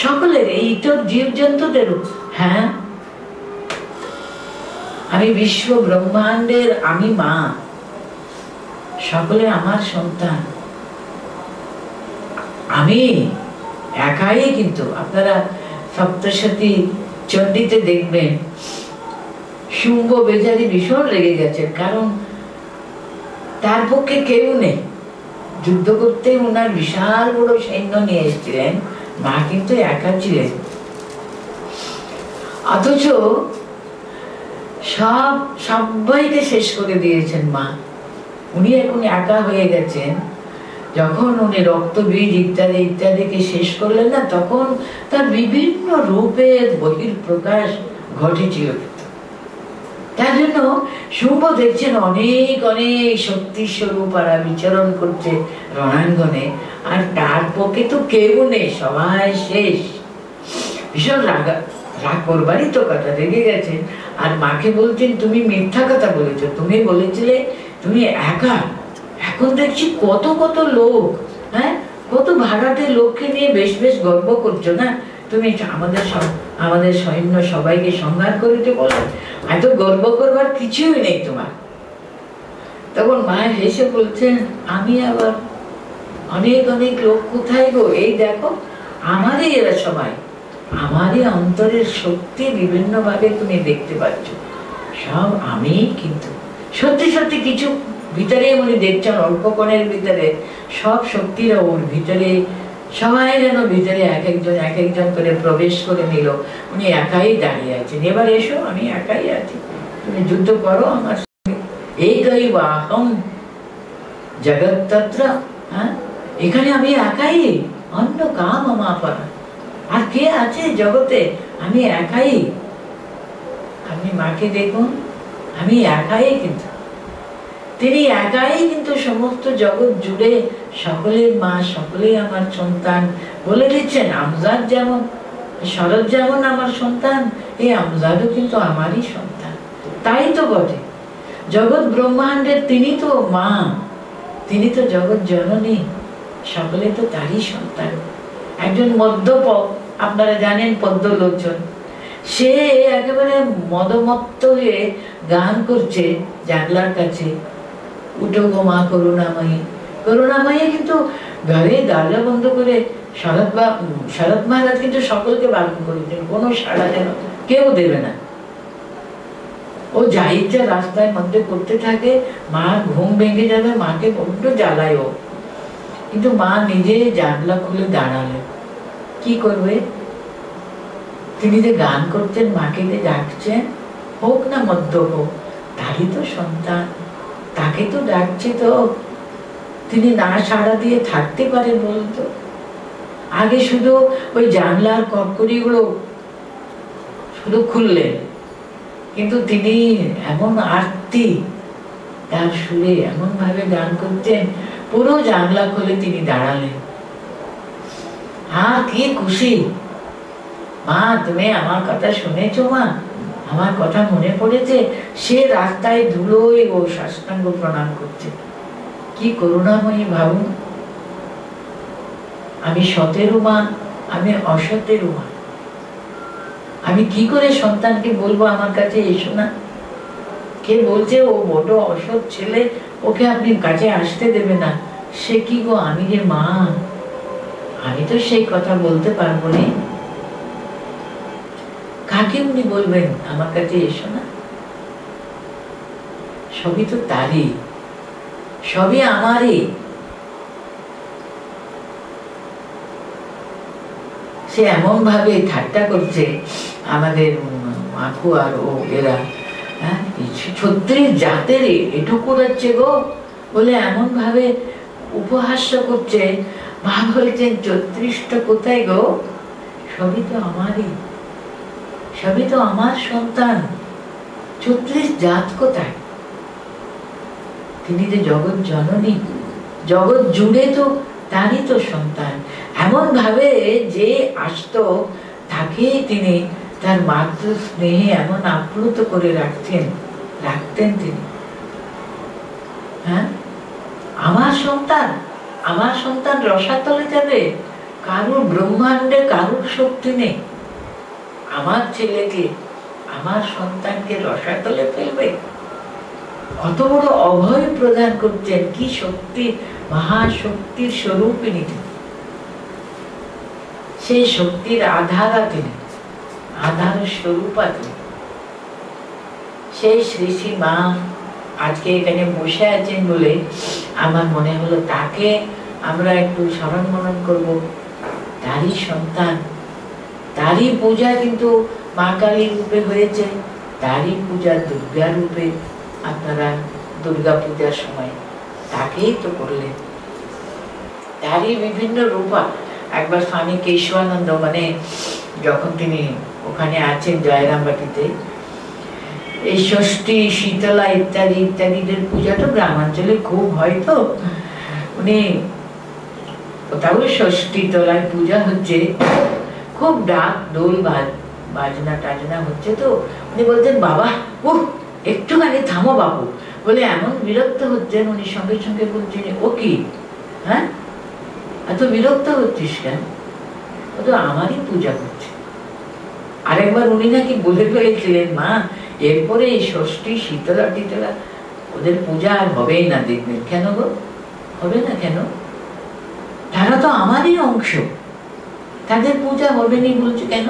সকলের, এই তো জীবজন্তুদেরও? হ্যাঁ। আমি বিশ্ব ব্রহ্মাণ্ডের, আমি মা, সকলে আমার সন্তান। আমি একাই, কিন্তু আপনারা সপ্তশতী চণ্ডীতে দেখবেন শুম্ভ বেচারি ভীষণ রেগে গেছেন, কারণ তার পক্ষে কেউ নেই। যুদ্ধ করতে ওনার বিশাল বড় সৈন্য নিয়ে এসেছিলেন, মা কিন্তু একা ছিলেন। অথচ সবাইকে শেষ করে দিয়েছেন মা, উনি এখন একা হয়ে গেছেন। যখন উনি রক্তবীজ ইত্যাদি ইত্যাদিকে শেষ করলেন না, তখন তার বিভিন্ন রূপের বহিঃপ্রকাশ ঘটেছিল। তার জন্য শুম্ভ দেখছেন অনেক অনেক শক্তি স্বরূপ আর বিচরণ করছে রণাঙ্গনে, আর তার পক্ষে তো কেউ নেই, সবাই শেষ। ভীষণ রাগ করবারই তো কথা, রেগে গেছেন। আর মাকে বলছেন, তুমি মিথ্যা কথা বলেছ, তুমি বলেছিলে তুমি একা, এখন দেখছি কত কত লোক, হ্যাঁ, কত ভাড়াটে লোককে নিয়ে বেশ বেশ গর্ব করছো না, তুমি আমাদের সৈন্য সবাইকে সংহার করিতে বলো, এত গর্ব করবার কিছুই নেই তোমার। তখন মা হেসে বলছেন, আমি আবার অনেক অনেক লোক কোথায় গো, এই দেখো আমারই এরা সবাই, আমারই অন্তরের শক্তি বিভিন্ন ভাবে তুমি দেখতে পাচ্ছ, সব আমি। কিন্তু সত্যি সত্যি কিছু ভিতরে উনি দেখছেন, অল্পক্ষণের ভিতরে সব শক্তিরা ওর ভিতরে, সবাই যেন ভিতরে এক একজন করে প্রবেশ করে নিল। উনি একাই দাঁড়িয়ে আছেন, এবার এসো, আমি একাই আছি, তুমি যুদ্ধ করো আমার সঙ্গে। এই বাহম জগৎতত্র, হ্যাঁ, এখানে আমি একাই, অন্য কাম আমাপরা, আর কে আছে জগতে, আমি একাই। আপনি মাকে দেখুন, আমি একাই, কিন্তু তিনি একাই কিন্তু সমস্ত জগৎ জুড়ে সকলের মা, সকলেই আমার সন্তান বলে দিচ্ছেন। আমজাদ যেমন, শরৎ যেমন আমার সন্তান, এই আমজাদও কিন্তু আমারই সন্তান। তাই তো বটে, জগৎ ব্রহ্মাণ্ডের তিনি তো মা, তিনি তো জগৎ জননী, সকলে তো তারই সন্তান। একজন মদ্যপ, আপনারা জানেন পদ্মলোচন, সে একেবারে মদমত্ত হয়ে গান করছে জানলার কাছে, উঠো গো মা করুণাময়ী, করুণাময়ী। কিন্তু ঘরে দরজা বন্ধ করে শরৎ মহারাজ কিন্তু সকলকে বারণ করেছেন, কোনো সাড়া যেন কেউ দেবে না। ও যা ইচ্ছা রাস্তায় মধ্যে করতে থাকে, মা ঘুম ভেঙে যাবে, মাকে বড্ড জ্বালায় ও। কিন্তু মা নিজে জানলা খুলে দাঁড়ালেন, কি করবে? তিনি যে গান করতেন, মাকে যে ডাকছেন, হোক না মধ্য হোক, তারই তো সন্তান, তাকে তো ডাকছে, তো তিনি না সাড়া দিয়ে থাকতে পারেন বলতো? আগে শুধু ওই জানলার কটকরিগুলো শুধু খুললেন, কিন্তু তিনি এমন আরতি, তার সুরে এমন ভাবে গান করতেন, পুরো জানলা খুলে তিনি দাঁড়ালেন। হ্যাঁ, কি খুশি, মা তুমি আমার কথা শুনেছো, মা আমার কথা মনে পড়েছে। সে রাস্তায় ধুলোয় ও সাষ্টাঙ্গ প্রণাম করছে, কি করুণাময়ী ভাবুন। আমি সতেরো মা, আমি অসতেরো মা, আমি কি করে সন্তানকে বলবো আমার কাছে এসো না? কে বলছে ও বড় অসৎ ছেলে, ওকে আপনি কাছে আসতে দেবে না? সে কি গো, আমি যে মা, আমি তো সেই কথা বলতে পারবো না। কাকে উনি বলবেন আমার কাছে এসো না? সবই তো তারই, সবই আমারই। সে এমন ভাবে ঠাট্টা করছে আমাদের মাখু আর ও এরা, হ্যাঁ, 36 জাতের এটুকু যাচ্ছে গো বলে এমন ভাবে উপহাস্য করছে। মা বলছেন 34টা কোথায় গো, সবই তো আমারই, সবই তো আমার সন্তান। 36 জাত কোথায়? তিনি যে জগৎ জননী, জগৎ জুড়ে তো তারই তো সন্তান। এমন ভাবে যে আসতো তাকে তিনি তার মাতৃ স্নেহে এমন আপ্লুত করে রাখতেন তিনি। হ্যাঁ, আমার সন্তান, আমার সন্তান রসাতলে যাবে, কারুর ব্রহ্মাণ্ডে কারুর শক্তি নেই আমার ছেলেকে, আমার সন্তানকে রসাতলে ফেলবে। কত বড় অভয় প্রদান করছেন, কি শক্তি, মহাশক্তির স্বরূপিণী তিনি। সেই শক্তির আধারা তিনি, আধার স্বরূপা তিনি। সেই শ্রী শ্রী মা আজকে এখানে বসে আছেন বলে আমার মনে হলো তাকে আমরা একটু স্মরণ মনন করবো। তারই সন্তান, তারই পূজা কিন্তু মা কালীর রূপে হয়েছে, তারই পূজা দুর্গা রূপে। আপনারা দুর্গা পূজার সময় তাকেই তো করলেন, তারই বিভিন্ন রূপা। একবার স্বামী কেশবানন্দ মানে যখন তিনি ওখানে আছেন জয়রামবাটিতে, এই ষষ্ঠী, শীতলা ইত্যাদি ইত্যাদিদের পূজা তো গ্রামাঞ্চলে খুব হয়, তো উনি কোথাও ষষ্ঠী তলায় পূজা হচ্ছে, খুব ডাক দোল বাজনা টাজনা হচ্ছে, তো উনি বলতেন বাবা একটুখানি থামো বাবু বলে এমন বিরক্ত হচ্ছেন। উনি সঙ্গে সঙ্গে বলছেন ও কি, হ্যাঁ এত বিরক্ত হচ্ছিস কেন? ও তো আমারই পূজা করছে। আরেকবার উনি নাকি বলে ফেলেছিলেন মা এরপরে এই ষষ্ঠী শীতলা টিতলা ওদের পূজা আর হবেই না, দেখবেন। কেন গো হবে না কেন? তারা তো আমারই অংশ, তাদের পূজা হবে না বলছে কেন?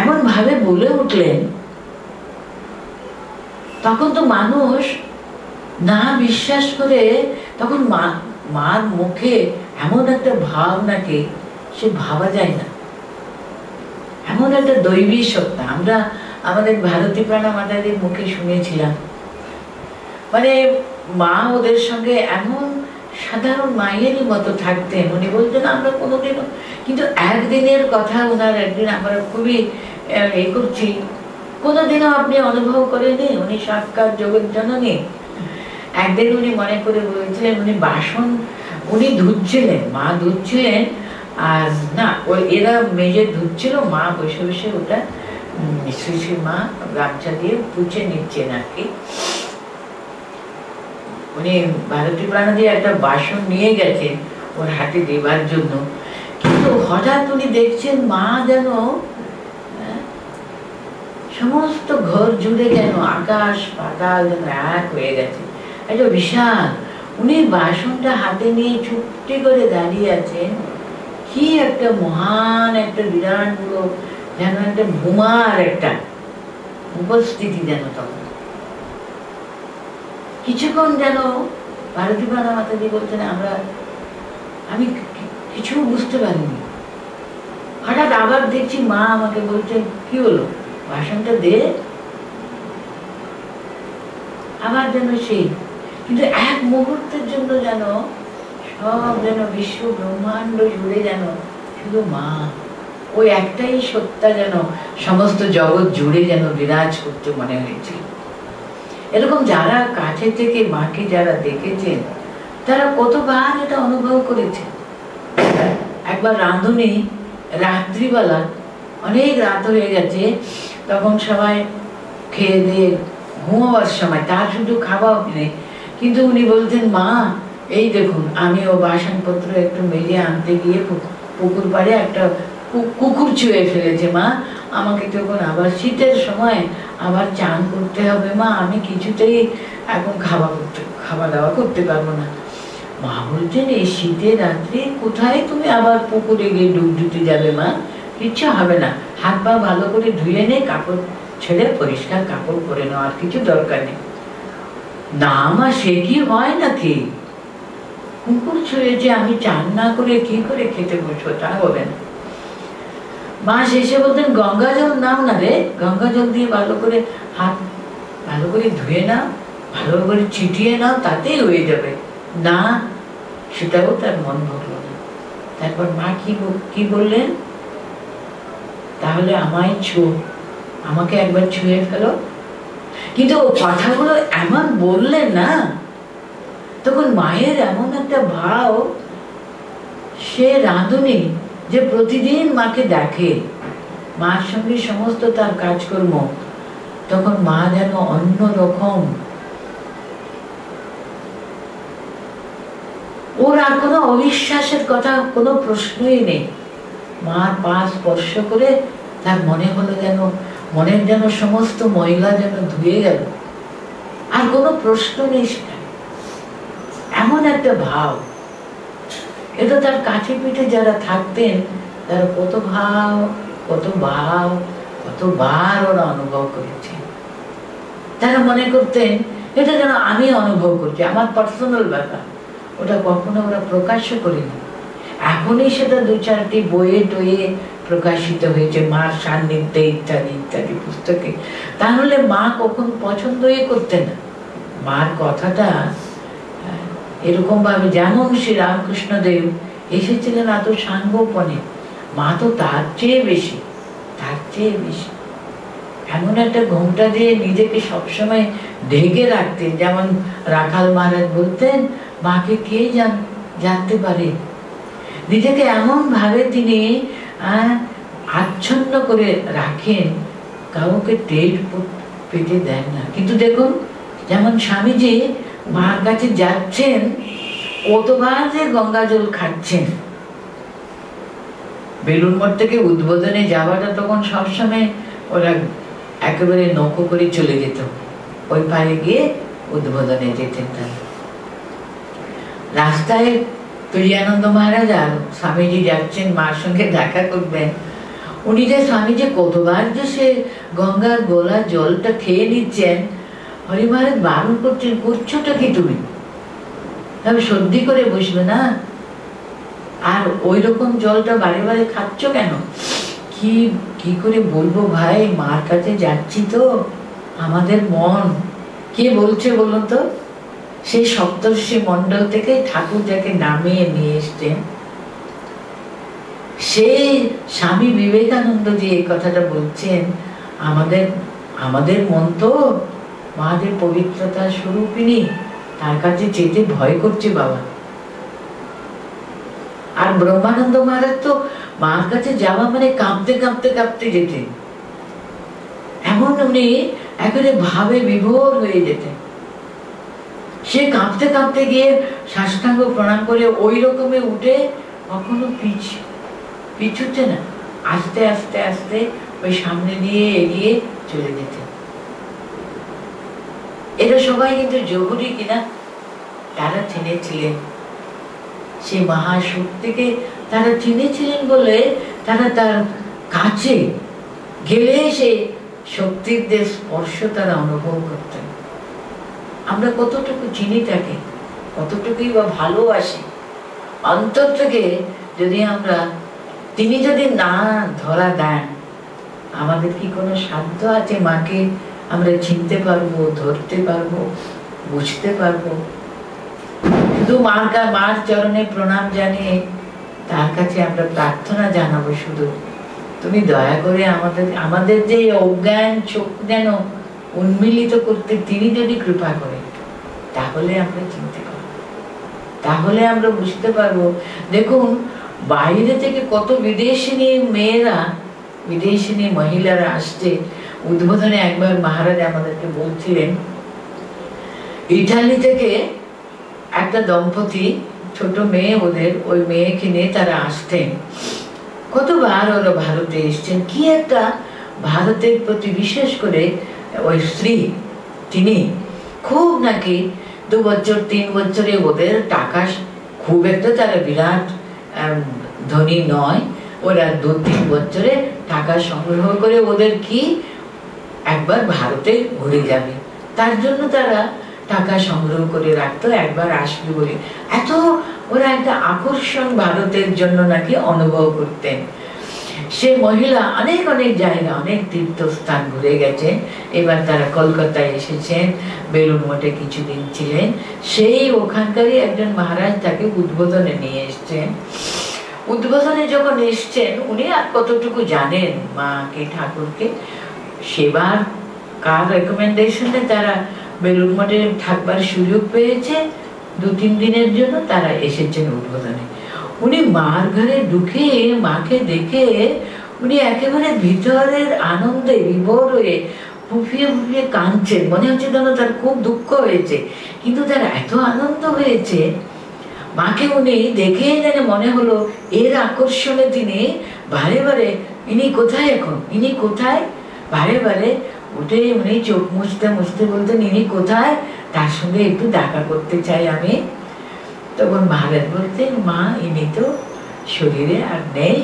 এমন ভাবে বলে উঠলেন, তখন তো মানুষ না বিশ্বাস করে, তখন মার মুখে এমন একটা ভাব নাকি সে ভাবা যায় না, এমন একটা দৈবী সত্তা। আমরা আমাদের ভারতী প্রাণা মাতাদের মুখে শুনেছিলাম, মানে মা ওদের সঙ্গে এমন সাধারণ মায়েরই মতো থাকতেন। উনি বলতেন আমরা কোনোদিনও, কিন্তু একদিনের কথা ওনার, একদিন আমরা খুবই করছি, কোনোদিনও আপনি অনুভব করেনি উনি সাক্ষাৎ জগৎ জননী। একদিন উনি মনে করে বলেছিলেন, উনি বাসন উনি ধুচ্ছিলেন, মা ধুচ্ছিলেন, আর না এরা মেজে ধুচ্ছিল, মা বসে বসে ওটা শ্রী শ্রী মা গামছা দিয়ে পুছে নিচ্ছেন আর কি। উনি ভারতী প্রাণা দিয়ে একটা বাসন নিয়ে গেছেন ওর হাতে দেবার জন্য, কিন্তু হঠাৎ উনি দেখছেন মা যেন সমস্ত ঘর জুড়ে যেন আকাশ পাতাল যেন এক হয়ে গেছে, একটা বিশাল। উনি বাসনটা হাতে নিয়ে চুপটি করে দাঁড়িয়ে আছেন, কি একটা মহান একটা বিরাট বড় যেন একটা ভূমার একটা উপস্থিতি যেন। তখন কিছুক্ষণ যেন ভারতী প্রাণা মাতাজি বলছেন আমি কিছু বুঝতে পারিনি। হঠাৎ আবার দেখছি মা আমাকে বলছেন কি হলো, বাসনটা দে। আবার যেন সেই, কিন্তু এক মুহূর্তের জন্য যেন সব যেন বিশ্ব ব্রহ্মাণ্ড জুড়ে যেন শুধু মা, ওই একটাই সত্তা যেন সমস্ত জগৎ জুড়ে যেন বিরাজ করতে মনে হয়েছে। এরকম যারা কাছে থেকে মাকে যারা দেখেছেন তারা কতবার এটা অনুভব করেছে। একবার রাঁধুনি রাত্রিবেলা অনেক রাত হয়ে গেছে, তখন সবাই খেয়ে দিয়ে ঘুমাবার সময়, তার শুধু খাওয়া নেই, কিন্তু উনি বলতেন মা এই দেখুন আমি ও বাসনপত্র একটু মেজে আনতে গিয়ে পুকুর পাড়ে একটা কুকুর ছুঁয়ে ফেলেছে মা, আমাকে তখন আবার শীতের সময় আবার চান করতে হবে মা, আমি কিছুতেই এখন খাওয়া দাওয়া করতে পারবো না। মা বলছেন এই শীতের রাত্রে কোথায় তুমি আবার পুকুরে গিয়ে ডুব দিতে যাবে মা, কিচ্ছু হবে না, হাত পা ভালো করে ধুয়ে নে, কাপড় ছেড়ে পরিষ্কার কাপড় পরে নাও, আর কিছু দরকার নেই। না মা সে কি হয় নাকি, কুকুর ছুঁয়েছে আমি চান না করে কি করে খেতে বসবো, তা হবে না। মা শেষে বলতেন গঙ্গা জল নাও না রে, গঙ্গা জল দিয়ে ভালো করে হাত ভালো করে ধুয়ে নাও, ভালো করে ছিটিয়ে নাও, তাতেই হয়ে যাবে। না, সেটাও তার মন ভরল না। তারপর মা কি বললেন, তাহলে আমায় আমাকে একবার ছুঁয়ে ফেলো। কিন্তু কথাগুলো এমন বললেন না, তখন মায়ের এমন একটা ভাব, সে রাঁধুনি যে প্রতিদিন মাকে দেখে, মার সঙ্গে সমস্ত তার কাজকর্ম, তখন মা যেন অন্য রকম, ওর আর কোনো অবিশ্বাসের কথা, কোনো প্রশ্নই নেই। মার পা স্পর্শ করে তার মনে হলো যেন, মনের যেন সমস্ত ময়লা যেন ধুয়ে গেল, আর কোনো প্রশ্ন নেই সেখানে, এমন একটা ভাব। এটা তার কাছে পিঠে যারা থাকতেন তারা কতবার ওরা অনুভব করেছেন। তারা মনে করতেন এটা যেন আমি অনুভব করছি, আমার পার্সোনাল ব্যাপার, ওটা কখনো ওরা প্রকাশ্য করেনি। এখনই সেটা দু চারটি বইয়ে টইয়ে প্রকাশিত হয়েছে, মার সান্নিধ্যে ইত্যাদি ইত্যাদি পুস্তকে। তাহলে মা কখন পছন্দই করতেন না মার কথাটা এরকম ভাবে। যেমন শ্রী রামকৃষ্ণ দেব এসেছিলেন এত সাঙ্গোপনে, মা তো তার চেয়ে বেশি, এমন একটা ঘোমটা দিয়ে নিজেকে সবসময় ঢেকে রাখতেন। যেমন রাখাল মহারাজ বলতেন, মাকে কে জানতে পারে। নিজেকে এমন ভাবে তিনি আচ্ছন্ন করে রাখেন, কাউকে টের পেতে দেন না। কিন্তু দেখুন, যেমন স্বামীজি মার কাছে যাচ্ছেন, কতবার যে গঙ্গা জল খাচ্ছেন। বেলুড় মঠ থেকে উদ্বোধনে যাওয়াটা তখন সবসময় ওরা একেবারে নৌকো করে চলে যেত, ওই পারে গিয়ে উদ্বোধনে যেতেন। তারা রাস্তায় তুরিয়ানন্দ মহারাজ আর স্বামীজি যাচ্ছেন মার সঙ্গে দেখা করবেন। উনি যে স্বামীজি কতবার যে সে গঙ্গার গোলা জলটা খেয়ে নিচ্ছেন, হরি মহারাজ বারণ করছেন, করছোটা কি তুমি, সর্দি করে বসবে না, আর ওই রকম জলটা বারে বারে খাচ্ছ কেন? কি করে বলবো ভাই, মার কাছে যাচ্ছি তো, আমাদের মন কে বলছে বলুন তো? সেই সপ্তর্ষি মন্ডল থেকে ঠাকুর যাকে নামিয়ে নিয়ে এসছেন, সেই স্বামী বিবেকানন্দ যে এই কথাটা বলছেন, আমাদের মন তো মাদের পবিত্রতার স্বরূপিণী, তার কাছে যেতে ভয় করছে বাবা। আর ব্রহ্মানন্দ মহারাজ তো মার কাছে যাওয়া মানে কাঁপতে কাঁপতে কাঁপতে যেতেন, এমন উনি একেবারে ভাবে বিভোর হয়ে যেতেন। সে কাঁপতে কাঁপতে গিয়ে সাষ্টাঙ্গ প্রণাম করে ওই রকমে উঠে কখনো পিছুতে না, আস্তে আস্তে আস্তে ওই সামনে দিয়ে এগিয়ে চলে যেতেন। এরা সবাই কিন্তু যোগী কিনা, তারা চিনেছিলেন সেই মহাশক্তিকে, তারা চিনেছিলেন বলে তারা তার কাছে গেলে সে শক্তির যে স্পর্শ তারা অনুভব করতেন। আমরা কতটুকু চিনি তাকে, কতটুকুই বা ভালোবাসি অন্তর থেকে, যদি তিনি যদি না ধরা দেন, আমাদের কি কোনো সাধ্য আছে মাকে আমরা চিনতে পারবো, ধরতে পারবো, বুঝতে পারবো? শুধু মার চরণে প্রণাম জানিয়ে তার কাছে আমরা প্রার্থনা জানাবো, শুধু তুমি দয়া করে আমাদের যে অজ্ঞান চোখ যেন উন্মিলিত করতে তিনি যদি কৃপা করেন, তাহলে আমরা চিনতে পারবো, তাহলে আমরা বুঝতে পারবো। দেখুন, বাইরে থেকে কত বিদেশিনী মহিলারা আসছে উদ্বোধনে। একবার মহারাজ আমাদেরকে বলছিলেন, ইটালি থেকে একটা দম্পতি, ছোট মেয়ে ওদের, ওই মেয়েকে নিয়ে তারা আসতেন। কতবার ওরা ভারতে এসছেন, কি একটা ভারতের প্রতি, বিশেষ করে ওই স্ত্রী, তিনি খুব নাকি 2 বছর 3 বছরে ওদের টাকা খুব একটা, তারা বিরাট ধনী নয়, ওরা 2-3 বছরে টাকা সংগ্রহ করে ওদের কি একবার ভারতে ঘুরে যাবে, তার জন্য তারা টাকা সংগ্রহ করে রাখতো, একবার আসবে বলে। এত ওরা একটা আকর্ষণ ভারতের জন্য নাকি অনুভব করতেন। সে মহিলা অনেক জায়গা, অনেক তীর্থস্থান ঘুরে গেছে। এবার তারা কলকাতায় এসেছেন, বেলুড় মঠে কিছুদিন ছিলেন। সেই ওখানকারই একজন মহারাজ তাকে উদ্বোধনে নিয়ে এসছেন। উদ্বোধনে যখন এসছেন উনি আর কতটুকু জানেন মাকে, ঠাকুরকে। সেবার কার রেকমেন্ডেশনে তারা বেলুড় মঠে থাকবার সুযোগ পেয়েছে 2-3 দিনের জন্য, তারা এসেছেন উদ্বোধনে। উনি মার ঘরে ঢুকে মাকে দেখে উনি একেবারে ভিতরের আনন্দে বিভোর হয়ে ফুঁপিয়ে ফুঁপিয়ে কাঁদছেন। মনে হচ্ছে যেন তার খুব দুঃখ হয়েছে, কিন্তু তার এত আনন্দ হয়েছে মাকে উনি দেখে যেন মনে হলো এর আকর্ষণে তিনি বারে বারে, ইনি কোথায় এখন, ইনি কোথায়, বারে বারে উঠে উনি চোখ মুছতে মুছতে বলতেন ইনি কোথায়, তার সঙ্গে একটু দেখা করতে চাই আমি। তখন মহারাজ বলতেন মা ইনি তো শরীরে আর নেই,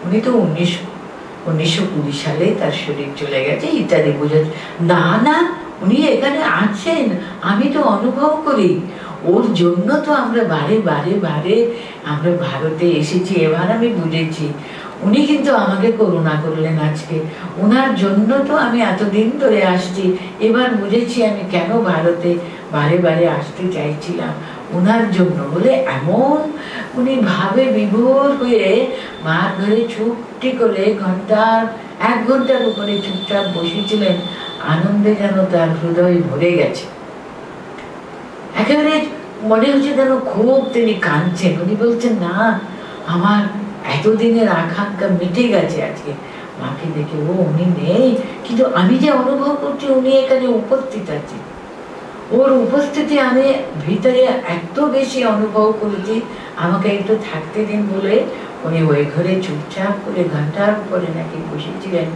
উনি তো 1920 সালে তার শরীর চলে গেছে ইত্যাদি বোঝাচ্ছে। না না, উনি এখানে আছেন, আমি তো অনুভব করি, ওর জন্য তো আমরা বারে বারে বারে আমরা ভারতে এসেছি। এবার আমি বুঝেছি উনি কিন্তু আমাকে করুণা করলেন আজকে, ওনার জন্য তো আমি এতদিন ধরে আসছি। এবার বুঝেছি আমি কেন ভারতে বারে বারে আসতে চাইছিলাম, ওনার জন্য বলে এমন উনি ভাবে বিভোর হয়ে মার ঘরে চুপটি করে 1 ঘন্টার উপরে চুপচাপ বসেছিলেন। আনন্দে যেন তার হৃদয় ভরে গেছে, একেবারে মনে হচ্ছে যেন খুব তিনি কাঁদছেন। উনি বলছেন না, আমার এতদিনের আকাঙ্ক্ষা মিটে গেছে আজকে মাকে দেখে। ও উনি নেই, কিন্তু আমি যে অনুভব করছি উনি এখানে উপস্থিত আছেন, ওর উপস্থিতি আমি ভিতরে এত বেশি অনুভব করেছি, আমাকে একটু থাকতে দিন বলে উনি ওই ঘরে চুপচাপ করে ঘন্টার উপরে নাকি বসেছিলেন,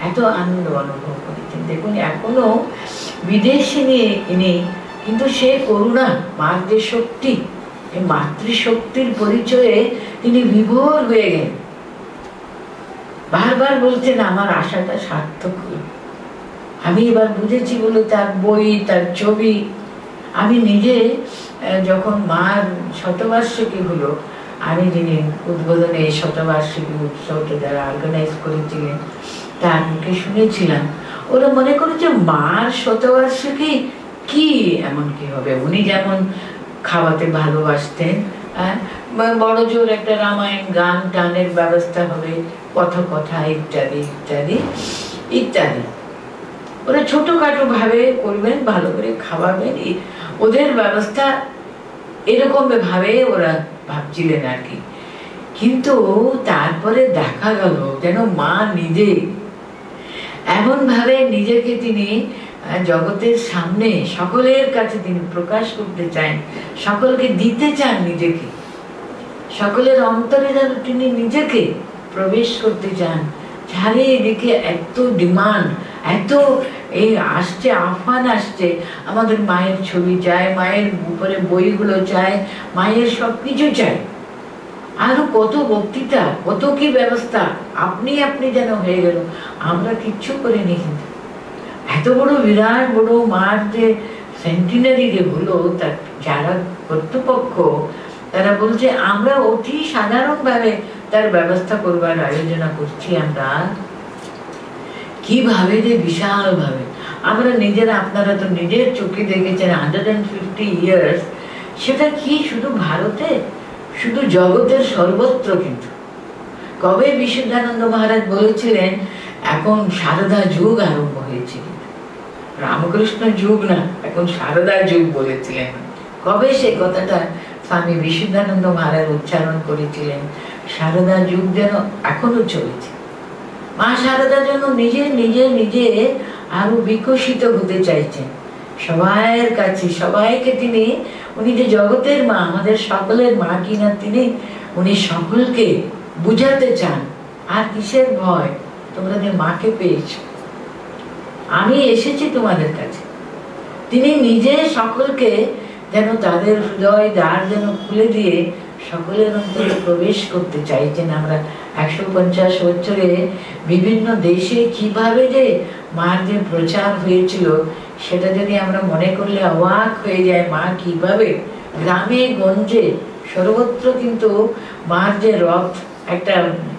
এত আনন্দ অনুভব করেছেন। দেখুন এখনো বিদেশে নিয়ে ইনি, কিন্তু সে করুণা, মার যে শক্তি, এই মাতৃশক্তির পরিচয়ে তিনি বিভোর হয়ে গেলেন। বারবার বলছেন আমার আশাটা সার্থক হল। আমি এবার বুঝেছি বলে তার বই, তার ছবি, আমি নিজে যখন মার শতবার্ষিকী হলো, আমি যিনি উদ্বোধনে শতবার্ষিকী উৎসবটা যারা অর্গানাইজ করেছিলেন তার মুখে শুনেছিলাম, ওরা মনে করেছে মার শতবার্ষিকী কি এমন কি হবে। উনি যেমন খাওয়াতে ভালোবাসতেন, বড় জোর একটা রামায়ণ গান টানের ব্যবস্থা হবে, কথা ইত্যাদি ইত্যাদি ইত্যাদি। ওরা ছোটখাটো ভাবে করবেন, ভালো করে খাওয়াবেন, ওদের ব্যবস্থা এরকম ভাবে ওরা ভাবছিলেন আর কি। কিন্তু তারপরে দেখা গেল যেন মা নিজে এমন ভাবে নিজেকে তিনি জগতের সামনে সকলের কাছে তিনি প্রকাশ করতে চান, সকলকে দিতে চান নিজেকে, সকলের অন্তরে যেন তিনি নিজেকে প্রবেশ করতে চান। চারিদিকে এত ডিমান্ড, এত এই আসছে, আহ্বান আসছে, আমাদের মায়ের ছবি চাই, মায়ের উপরে বইগুলো চাই, মায়ের সবকিছু চাই, আরো কত বক্তৃতা, কত কি ব্যবস্থা, আপনি যেন হয়ে গেল, আমরা কিচ্ছু করিনি। কিন্তু এত বড় বিরাট বড় মার যে সেন্টিনারি যে হলো, তার যারা কর্তৃপক্ষ তারা বলছে আমরা অতি সাধারণ ভাবে তার ব্যবস্থা করবার আয়োজনা করছি। আমরা কিভাবে যে বিশাল ভাবে আমরা নিজেরা, আপনারা তো নিজের চোখে দেখেছেন 150 ইয়ার্স, সেটা কি শুধু ভারতে, শুধু জগতের সর্বত্র। কিন্তু কবে বিশুদ্ধানন্দ মহারাজ বলেছিলেন এখন সারদা যুগ আরম্ভ হয়েছে, রামকৃষ্ণ যুগ না, এখন সারদা যুগ বলেছিলেন। কবে সে কথাটা স্বামী বিশুদ্ধানন্দ মহারাজ উচ্চারণ করেছিলেন, সারদা যুগ যেন এখনো চলেছে। মা সারদা যেন নিজে নিজে নিজে আরো বিকশিত হতে চাইছেন সবাইয়ের কাছে, সবাইকে তিনি, উনি যে জগতের মা, আমাদের সকলের মা কিনা তিনি, উনি সকলকে বুঝাতে চান আর কিসের ভয়, তোমরা যে মাকে পেয়েছো, আমি এসেছি তোমাদের কাছে। তিনি নিজে সকলকে যেন তাদের হৃদয় দ্বার যেন খুলে দিয়ে সকলের অন্তরে প্রবেশ করতে চাইছেন। আমরা 150 বছরে বিভিন্ন দেশে কিভাবে যে মার যে প্রচার হয়েছিল, সেটা যদি আমরা মনে করলে অবাক হয়ে যায়। মা কিভাবে গ্রামে গঞ্জে সর্বত্র কিন্তু মার যে রথ একটা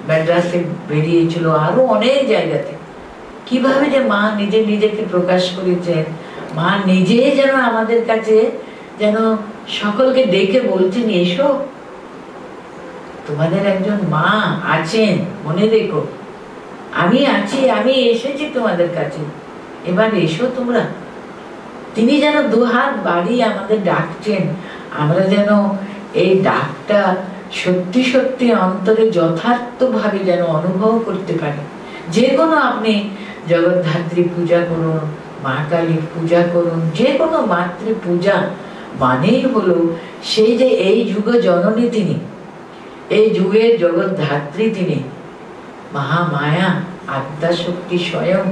ম্যাড্রাসে বেরিয়েছিল, আরো অনেক জায়গাতে কিভাবে যে মা নিজে নিজেকে প্রকাশ করেছেন। মা নিজে যেন আমাদের কাছে যেন সকলকে ডেকে বলছেন এসো, তোমাদের একজন মা আছেন, মনে রেখো। আমি আছি, আমি এসেছি তোমাদের কাছে, এবার এসো তোমরা। তিনি যেন দুহাত বাড়িয়ে আমাদের ডাকছেন। আমরা যেন এই ডাকটা সত্যি সত্যি অন্তরে যথার্থভাবে যেন অনুভব করতে পারি। যে কোনো আপনি জগদ্ধাত্রী পূজা করুন, মা কালীর পূজা করুন, যে কোনো মাতৃ পূজা মানেই হলো সেই যে এই যুগ জননী তিনি, এই যুগের জগদ্ধাত্রী তিনি, মহামায়া আদ্যাশক্তি স্বয়ং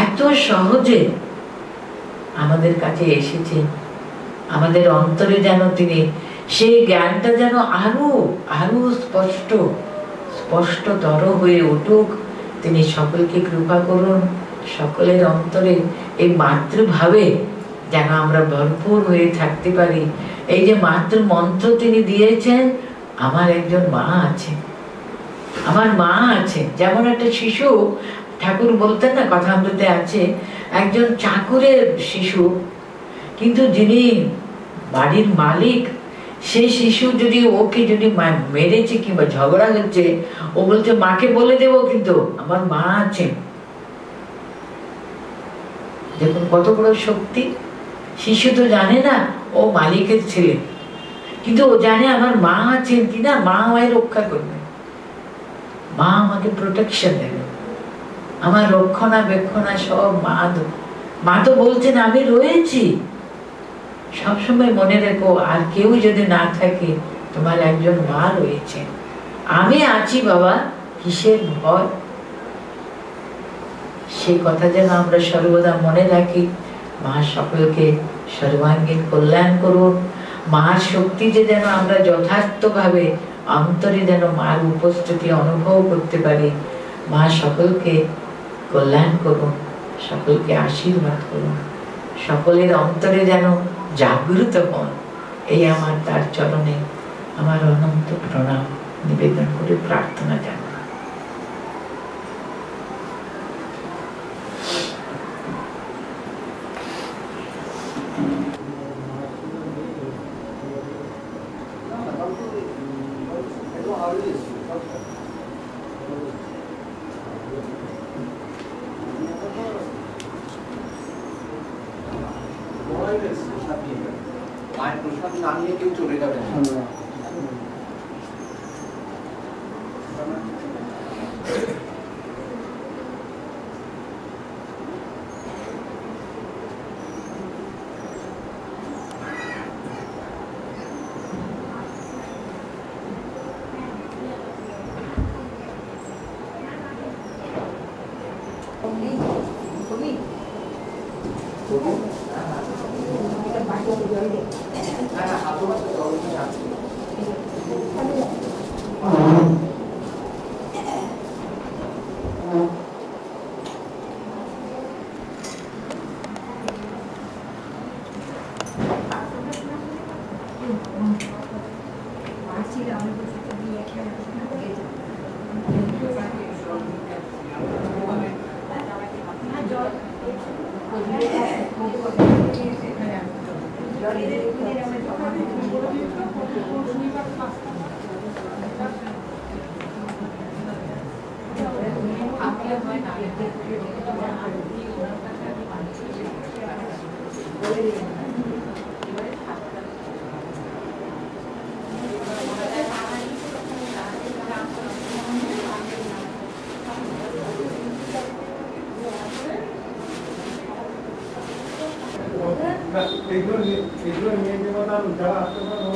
এত সহজে আমাদের কাছে এসেছে। আমাদের অন্তরে যেন তিনি সেই জ্ঞানটা যেন আরো আরো স্পষ্টতর হয়ে উঠুক। তিনি সকলকে কৃপা করুন, সকলের অন্তরে এই মাতৃভাবে যেন আমরা ভরপুর হয়ে থাকতে পারি। এই যে মাতৃ মন্ত্র তিনি দিয়েছেন, আমার একজন মা আছে, আমার মা আছে। যেমন একটা শিশু, ঠাকুর বলতেন না কথামৃতে আছে, একজন চাকরের শিশু, কিন্তু যিনি বাড়ির মালিক, সেই শিশু যদি ওকে যদি মেরেছে কিংবা ঝগড়া হচ্ছে, ও বলছে মাকে বলে দেবো কিন্তু আমার মা আছে। দেখুন কত বড় শক্তি। শিশু তো জানে না ও মালিকের ছেলে, কিন্তু ও জানে আমার মা আছেন কিনা, মা আমায় রক্ষা করবে, মা আমাকে প্রোটেকশন দেবে, আমার রক্ষণাবেক্ষণা সব মা তো বলছেন আমি রয়েছি। সবসময় মনে রেখো, আর কেউ যদি না থাকে, তোমার একজন মা রয়েছে, আমি আছি বাবা, কিসের ভয়। সে কথা যেন আমরা সর্বদা মনে রাখি। মা সকলকে সর্বাঙ্গীন কল্যাণ করুন। মার শক্তি যে যেন আমরা যথার্থভাবে অন্তরে যেন মার উপস্থিতি অনুভব করতে পারি। মা সকলকে কল্যাণ করুন, সকলকে আশীর্বাদ করুন, সকলের অন্তরে যেন জাগ্রত হন। এই আমার তার চরণে আমার অনন্ত প্রণাম নিবেদন করে প্রার্থনা জানাই। মায়ের প্রসাদ না নিয়ে কেউ চলে যাবে না। এগুলো নিয়ে যারা আসতে পারো